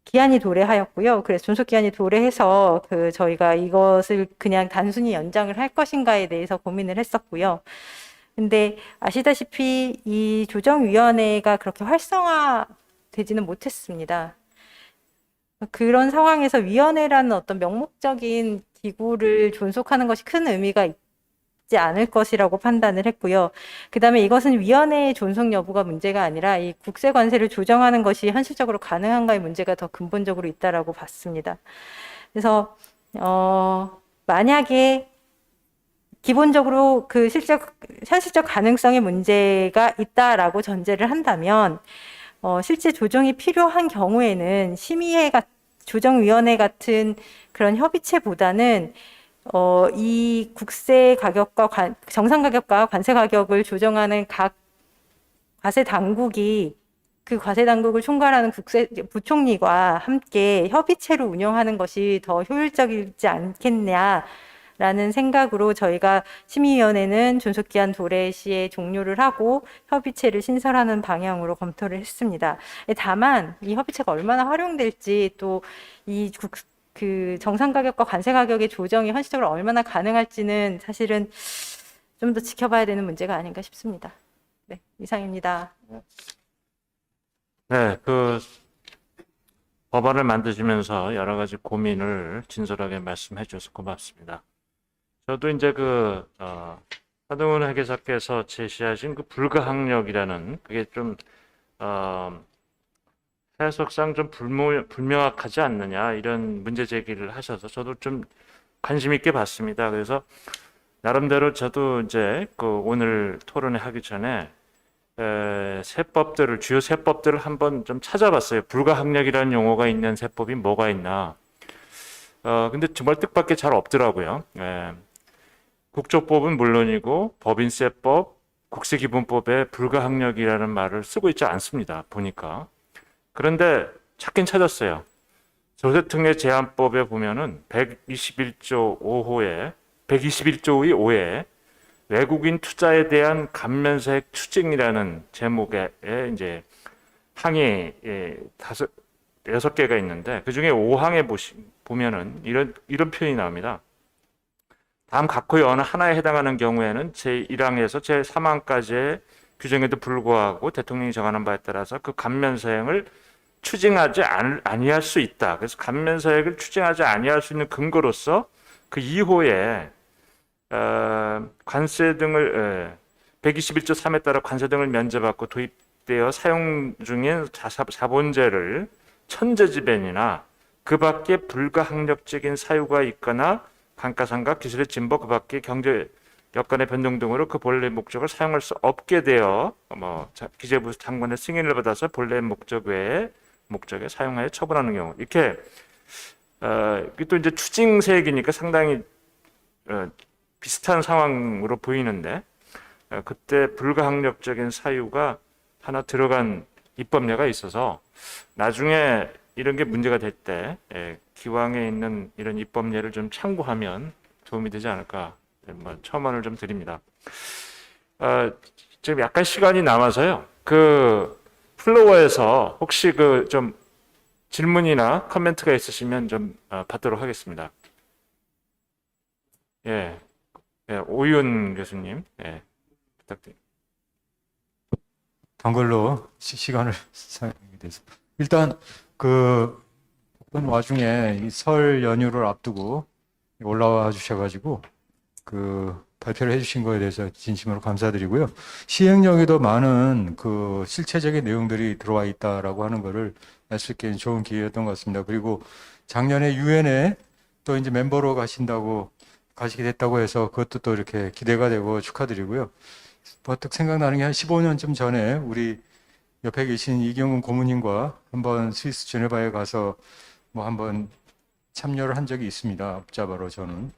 기한이 도래하였고요. 그래서 존속 기한이 도래해서 저희가 이것을 그냥 단순히 연장을 할 것인가에 대해서 고민을 했었고요. 근데 아시다시피 이 조정위원회가 그렇게 활성화되지는 못했습니다. 그런 상황에서 위원회라는 어떤 명목적인 기구를 존속하는 것이 큰 의미가 있지 않을 것이라고 판단을 했고요. 그다음에 이것은 위원회의 존속 여부가 문제가 아니라 이 국세 관세를 조정하는 것이 현실적으로 가능한가의 문제가 더 근본적으로 있다라고 봤습니다. 그래서 만약에 기본적으로 그 현실적 가능성의 문제가 있다라고 전제를 한다면 실제 조정이 필요한 경우에는 조정위원회 같은 그런 협의체보다는 이 국세 가격과 정상 가격과 관세 가격을 조정하는 각 과세 당국이 그 과세 당국을 총괄하는 부총리와 함께 협의체로 운영하는 것이 더 효율적이지 않겠냐라는 생각으로 저희가 심의위원회는 존속기한 도래 시에 종료를 하고 협의체를 신설하는 방향으로 검토를 했습니다. 다만 이 협의체가 얼마나 활용될지 또 그 정상 가격과 관세 가격의 조정이 현실적으로 얼마나 가능할지는 사실은 좀 더 지켜봐야 되는 문제가 아닌가 싶습니다. 네, 이상입니다. 네, 법안을 만드시면서 여러 가지 고민을 진솔하게 말씀해 주셔서 고맙습니다. 저도 이제 하동훈 회계사께서 제시하신 불가항력이라는 그게 좀 해석상 좀 불명확하지 않느냐 이런 문제 제기를 하셔서 저도 좀 관심 있게 봤습니다. 그래서 나름대로 저도 이제 오늘 토론회 하기 전에 주요 세법들을 한번 좀 찾아봤어요. 불가항력이라는 용어가 있는 세법이 뭐가 있나. 근데 정말 뜻밖의 잘 없더라고요. 국조법은 물론이고 법인세법, 국세기본법에 불가항력이라는 말을 쓰고 있지 않습니다. 보니까. 그런데 찾긴 찾았어요. 조세특례 제한법에 보면은 121조 5의 외국인 투자에 대한 감면세액 추징이라는 제목의 이제 항이 6개가 있는데 그 중에 5항에 보면은 이런 표현이 나옵니다. 다음 각호의 어느 하나에 해당하는 경우에는 제1항에서 제3항까지의 규정에도 불구하고 대통령이 정하는 바에 따라서 그 감면세액을 추징하지 아니할 수 있다. 그래서 감면세액을 추징하지 아니할 수 있는 근거로서 그 2호에 관세 등을 121조 3에 따라 관세 등을 면제받고 도입되어 사용 중인 자본재를 천재지변이나 그 밖에 불가항력적인 사유가 있거나 감가상각, 기술의 진보, 그 밖에 경제 여건의 변동 등으로 그 본래 목적을 사용할 수 없게 되어 기재부 장관의 승인을 받아서 본래 목적 외에 목적에 사용하여 처분하는 경우 이렇게 이게 또 이제 추징세액이니까 상당히 비슷한 상황으로 보이는데 그때 불가항력적인 사유가 하나 들어간 입법례가 있어서 나중에 이런 게 문제가 될 때 기왕에 있는 이런 입법례를 좀 참고하면 도움이 되지 않을까 첨언을 좀 드립니다. 지금 약간 시간이 남아서요. 플로어에서 혹시 좀 질문이나 코멘트가 있으시면 좀 받도록 하겠습니다. 오윤 교수님, 부탁드립니다. 단걸로 시간을 사용하게 돼서 일단 어떤 와중에 이 설 연휴를 앞두고 올라와 주셔가지고 발표를 해주신 거에 대해서 진심으로 감사드리고요. 시행령에도 많은 실체적인 내용들이 들어와 있다라고 하는 거를 알 수 있게 좋은 기회였던 것 같습니다. 그리고 작년에 유엔에 또 이제 멤버로 가시게 됐다고 해서 그것도 또 이렇게 기대가 되고 축하드리고요. 버뜩 생각나는 게 한 15년쯤 전에 우리 옆에 계신 이경훈 고문님과 한번 스위스 제네바에 가서 한번 참여를 한 적이 있습니다. 업자바로 저는.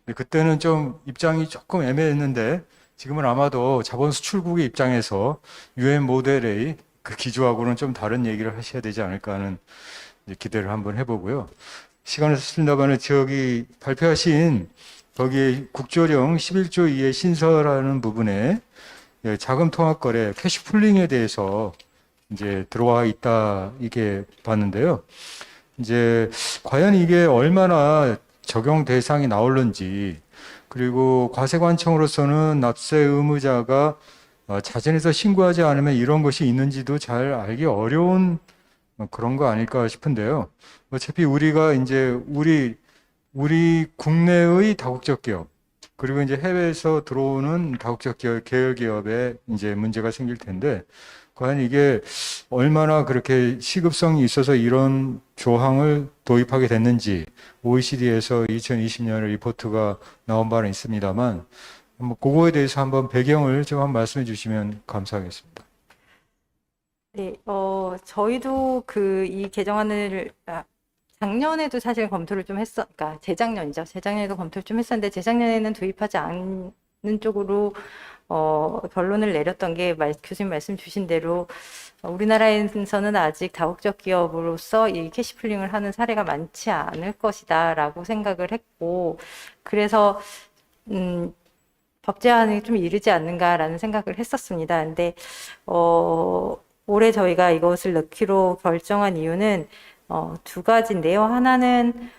근데 그때는 좀 입장이 조금 애매했는데 지금은 아마도 자본 수출국의 입장에서 유엔 모델의 그 기조하고는 좀 다른 얘기를 하셔야 되지 않을까 하는 기대를 한번 해보고요. 시간을 썼습니다만 저기 발표하신 거기에 국조령 11조 2의 신설하는 부분에 예, 자금 통합 거래, 캐시 풀링에 대해서 이제 들어와 있다 이게 봤는데요. 이제 과연 이게 얼마나 적용 대상이 나올는지, 그리고 과세관청으로서는 납세 의무자가 자진해서 신고하지 않으면 이런 것이 있는지도 잘 알기 어려운 그런 거 아닐까 싶은데요. 어차피 우리가 이제 우리 국내의 다국적 기업, 그리고 이제 해외에서 들어오는 다국적 기업, 계열 기업에 이제 문제가 생길 텐데, 과연 이게 얼마나 그렇게 시급성이 있어서 이런 조항을 도입하게 됐는지, OECD에서 2020년 리포트가 나온 바는 있습니다만, 뭐 그거에 대해서 한번 배경을 좀 한번 말씀해 주시면 감사하겠습니다. 네, 저희도 이 개정안을 작년에도 사실 검토를 좀 그러니까 재작년이죠. 재작년에도 검토를 좀 했었는데 재작년에는 도입하지 않는 쪽으로 결론을 내렸던 게 교수님 말씀 주신 대로 우리나라에서는 아직 다국적 기업으로서 이 캐시풀링을 하는 사례가 많지 않을 것이다라고 생각을 했고, 그래서 법 제안이 좀 이르지 않는가라는 생각을 했었습니다. 근데 올해 저희가 이것을 넣기로 결정한 이유는 두 가지인데요. 하나는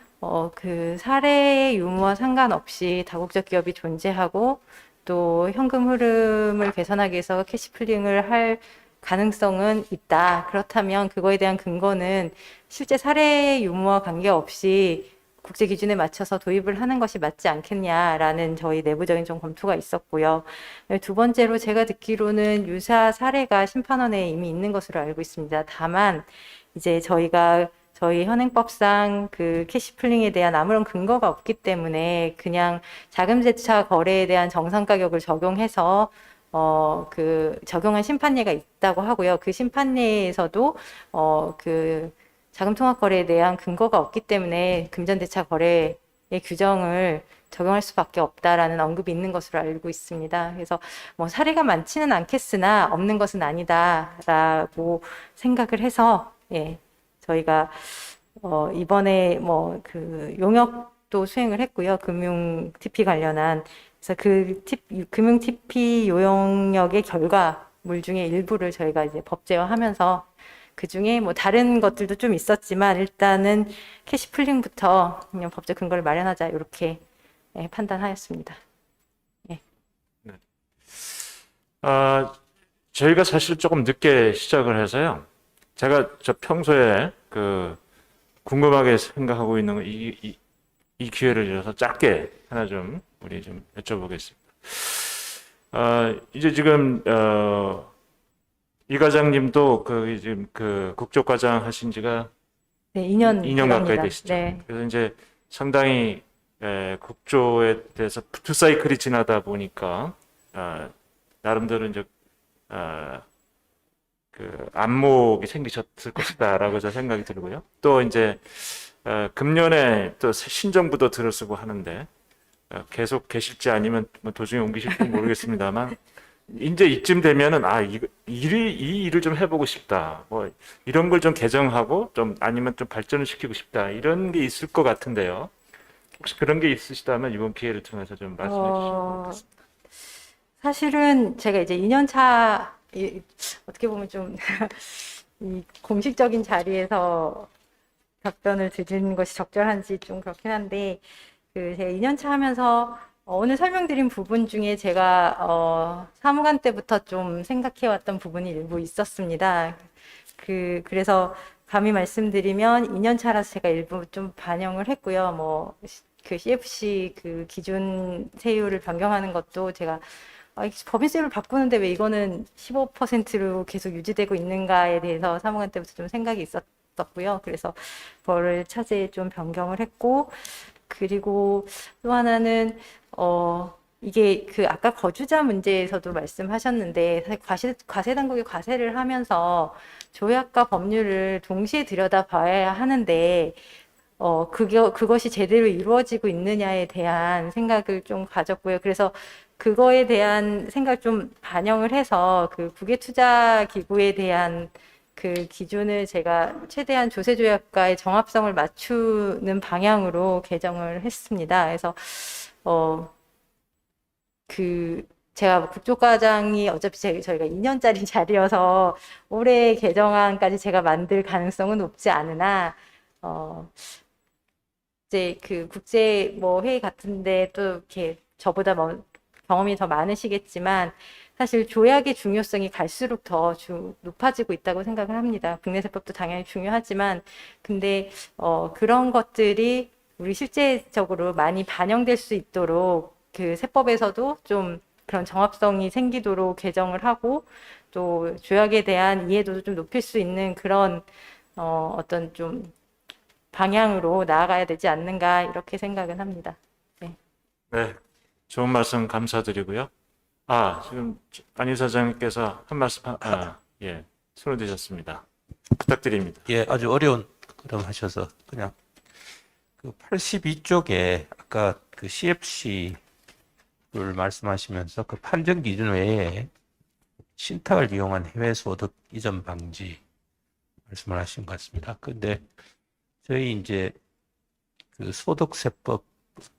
그 사례의 유무와 상관없이 다국적 기업이 존재하고 또 현금 흐름을 개선하기 위해서 캐시풀링을 할 가능성은 있다. 그렇다면 그거에 대한 근거는 실제 사례의 유무와 관계없이 국제 기준에 맞춰서 도입을 하는 것이 맞지 않겠냐라는 저희 내부적인 좀 검토가 있었고요. 두 번째로 제가 듣기로는 유사 사례가 심판원에 이미 있는 것으로 알고 있습니다. 다만 이제 저희 현행법상 그 캐시풀링에 대한 아무런 근거가 없기 때문에 그냥 자금제차 거래에 대한 정상 가격을 적용해서 적용한 심판례가 있다고 하고요. 그 심판례에서도 그 자금통합 거래에 대한 근거가 없기 때문에 금전대차 거래의 규정을 적용할 수밖에 없다라는 언급이 있는 것으로 알고 있습니다. 그래서 뭐 사례가 많지는 않겠으나 없는 것은 아니다라고 생각을 해서 예, 저희가 이번에 뭐 그 용역도 수행을 했고요. 금융 TP 관련한 그래서 금융 TP 요용력의 결과물 중에 일부를 저희가 이제 법제화하면서 그 중에 뭐 다른 것들도 좀 있었지만 일단은 캐시풀링부터 그냥 법적 근거를 마련하자 이렇게 판단하였습니다. 예. 네. 저희가 사실 조금 늦게 시작을 해서요. 제가 평소에 궁금하게 생각하고 있는 이 기회를 이어서 짧게 하나 좀 우리 좀 여쭤보겠습니다. 이제 지금 이 과장님도 지금 국조과장 하신 지가 네, 2년 가까이 되시죠. 네. 그래서 이제 상당히 국조에 대해서 투사이클이 지나다 보니까 나름대로 이제 안목이 생기셨을 것이다라고 저 생각이 들고요. 또 이제 금년에 또 신정부도 들어서고 하는데 계속 계실지 아니면 뭐 도중에 옮기실지 모르겠습니다만 이제 이쯤 되면은 이 일을 좀 해보고 싶다. 뭐 이런 걸 좀 개정하고 좀 아니면 좀 발전을 시키고 싶다. 이런 게 있을 것 같은데요. 혹시 그런 게 있으시다면 이번 기회를 통해서 좀 말씀해 주시면 좋겠습니다. 사실은 제가 이제 2년 차 어떻게 보면 좀 이 공식적인 자리에서 답변을 드리는 것이 적절한지 좀 그렇긴 한데 제가 2년 차 하면서 오늘 설명드린 부분 중에 제가 사무관 때부터 좀 생각해왔던 부분이 일부 있었습니다. 그래서 감히 말씀드리면 2년 차라서 제가 일부 좀 반영을 했고요. 뭐 그 CFC 기준 세율을 변경하는 것도 제가 법인세율을 바꾸는데 왜 이거는 15%로 계속 유지되고 있는가에 대해서 사무관 때부터 좀 생각이 있었고요. 그래서 그거를 차제에 좀 변경을 했고, 그리고 또 하나는 이게 아까 거주자 문제에서도 말씀하셨는데 사실 과세 당국이 과세를 하면서 조약과 법률을 동시에 들여다봐야 하는데 그것이 제대로 이루어지고 있느냐에 대한 생각을 좀 가졌고요. 그래서 그거에 대한 생각을 좀 반영을 해서 국외투자기구에 대한 그 기준을 제가 최대한 조세조약과의 정합성을 맞추는 방향으로 개정을 했습니다. 그래서 제가 국조과장이 어차피 저희가 2년짜리 자리여서 올해 개정안까지 제가 만들 가능성은 높지 않으나 이제 그 국제 뭐 회의 같은데 또 이렇게 저보다 뭐 경험이 더 많으시겠지만 사실 조약의 중요성이 갈수록 더 높아지고 있다고 생각을 합니다. 국내세법도 당연히 중요하지만 근데 그런 것들이 우리 실제적으로 많이 반영될 수 있도록 그 세법에서도 좀 그런 정합성이 생기도록 개정을 하고 또 조약에 대한 이해도도 좀 높일 수 있는 그런 어떤 좀 방향으로 나아가야 되지 않는가 이렇게 생각은 합니다. 네. 네, 좋은 말씀 감사드리고요. 지금 안 이사장님께서 한 말씀, 예, 손을 드셨습니다. 부탁드립니다. 예, 아주 어려운 그럼 하셔서 그냥 그 82쪽에 아까 그 CFC를 말씀하시면서 그 판정 기준 외에 신탁을 이용한 해외 소득 이전 방지 말씀을 하신 것 같습니다. 근데 저희 이제 그 소득세법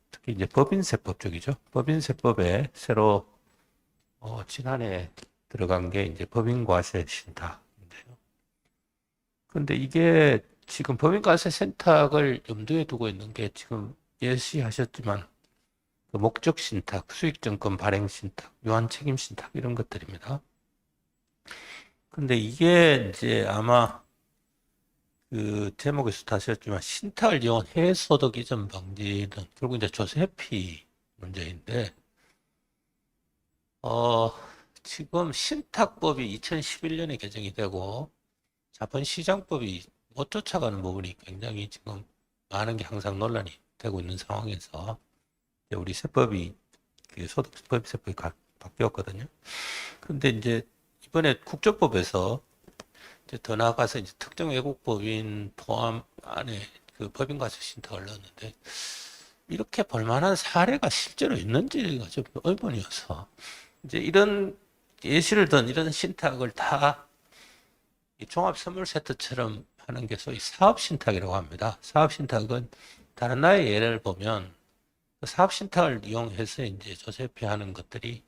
특히 이제 법인세법 쪽이죠. 법인세법에 새로 지난해 들어간 게 이제 법인과세 신탁인데요. 근데 이게 지금 법인과세 신탁을 염두에 두고 있는 게 지금 예시하셨지만 그 목적 신탁, 수익증권 발행 신탁, 유한 책임 신탁 이런 것들입니다. 근데 이게 이제 아마 그 제목에서도 하셨지만 신탁을 이용한 해외 소득 이전 방지는 결국 이제 조세 회피 문제인데 지금 신탁법이 2011년에 개정이 되고 자본시장법이 못 쫓아가는 부분이 굉장히 지금 많은 게 항상 논란이 되고 있는 상황에서 이제 우리 세법이 그 소득세법이 바뀌었거든요. 근데 이제 이번에 국조법에서 이제 더 나아가서 이제 특정 외국 법인 포함 안에 그 법인과세 신탁을 넣었는데 이렇게 볼만한 사례가 실제로 있는지가 좀 의문이어서 이제 이런 예시를 든 이런 신탁을 다 이 종합 선물 세트처럼 하는 게 소위 사업 신탁이라고 합니다. 사업 신탁은 다른 나라의 예를 보면 그 사업 신탁을 이용해서 이제 조세피하는 것들이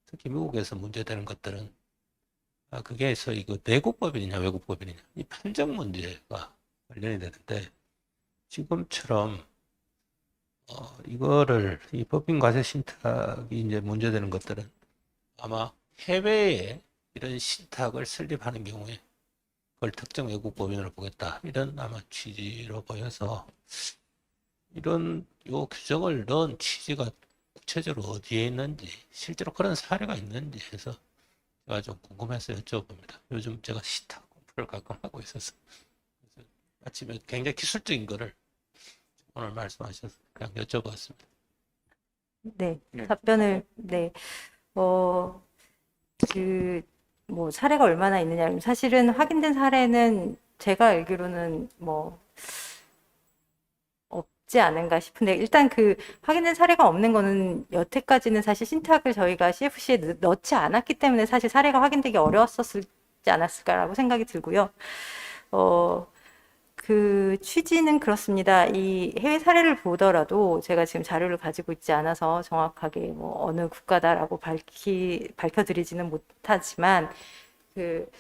특히 미국에서 문제되는 것들은 그게 소위 그 내국법인이냐 외국법인이냐 이 판정 문제가 관련이 되는데 지금처럼 이거를 이 법인과세 신탁이 이제 문제되는 것들은 아마 해외에 이런 신탁을 설립하는 경우에 그걸 특정 외국 법인으로 보겠다 이런 아마 취지로 보여서 이런 요 규정을 넣은 취지가 구체적으로 어디에 있는지 실제로 그런 사례가 있는지 해서 제가 좀 궁금해서 여쭤봅니다. 요즘 제가 신탁 공부를 가끔 하고 있어서 그래서 아침에 굉장히 기술적인 거를 오늘 말씀하셔서 그냥 여쭤봤습니다. 네, 답변을, 네. 뭐, 사례가 얼마나 있느냐. 사실은 확인된 사례는 제가 알기로는 뭐, 없지 않은가 싶은데, 일단 그 확인된 사례가 없는 거는 여태까지는 사실 신탁을 저희가 CFC에 넣지 않았기 때문에 사실 사례가 확인되기 어려웠었지 않았을까라고 생각이 들고요. 그 취지는 그렇습니다. 이 해외 사례를 보더라도 제가 지금 자료를 가지고 있지 않아서 정확하게 뭐 어느 국가다라고 밝혀드리지는 못하지만 그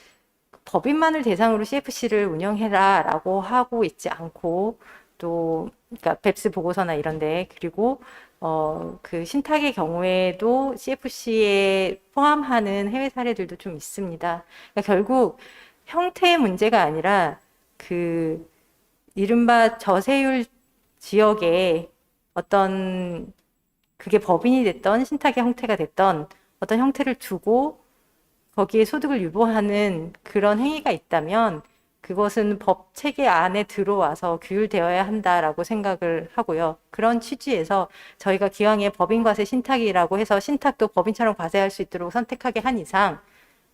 법인만을 대상으로 CFC를 운영해라라고 하고 있지 않고 또 그러니까 뱁스 보고서나 이런데 그리고 그 신탁의 경우에도 CFC에 포함하는 해외 사례들도 좀 있습니다. 그러니까 결국 형태의 문제가 아니라 그 이른바 저세율 지역에 어떤 그게 법인이 됐던 신탁의 형태가 됐던 어떤 형태를 두고 거기에 소득을 유보하는 그런 행위가 있다면 그것은 법 체계 안에 들어와서 규율되어야 한다라고 생각을 하고요. 그런 취지에서 저희가 기왕에 법인과세 신탁이라고 해서 신탁도 법인처럼 과세할 수 있도록 선택하게 한 이상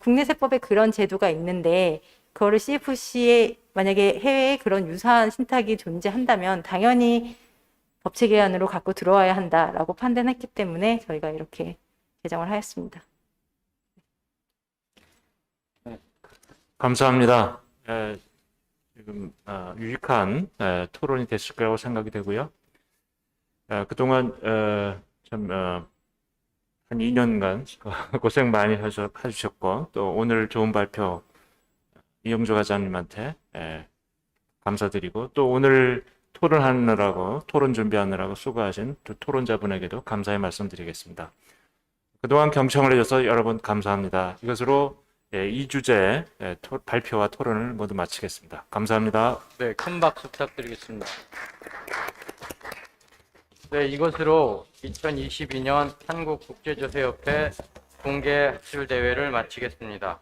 국내세법에 그런 제도가 있는데 그거를 CFC에 만약에 해외에 그런 유사한 신탁이 존재한다면 당연히 법체계 안으로 갖고 들어와야 한다라고 판단했기 때문에 저희가 이렇게 개정을 하였습니다. 감사합니다. 지금 유익한 토론이 됐을 거라고 생각이 되고요. 그동안 한 2년간 고생 많이 해주셨고 또 오늘 좋은 발표 이영조 과장님한테 감사드리고 또 오늘 토론 준비하느라고 수고하신 두 토론자분에게도 감사의 말씀드리겠습니다. 그동안 경청을 해줘서 여러분 감사합니다. 이것으로 이 주제 발표와 토론을 모두 마치겠습니다. 감사합니다. 네, 큰 박수 부탁드리겠습니다. 네, 이것으로 2022년 한국국제조세협회 공개 학술대회를 마치겠습니다.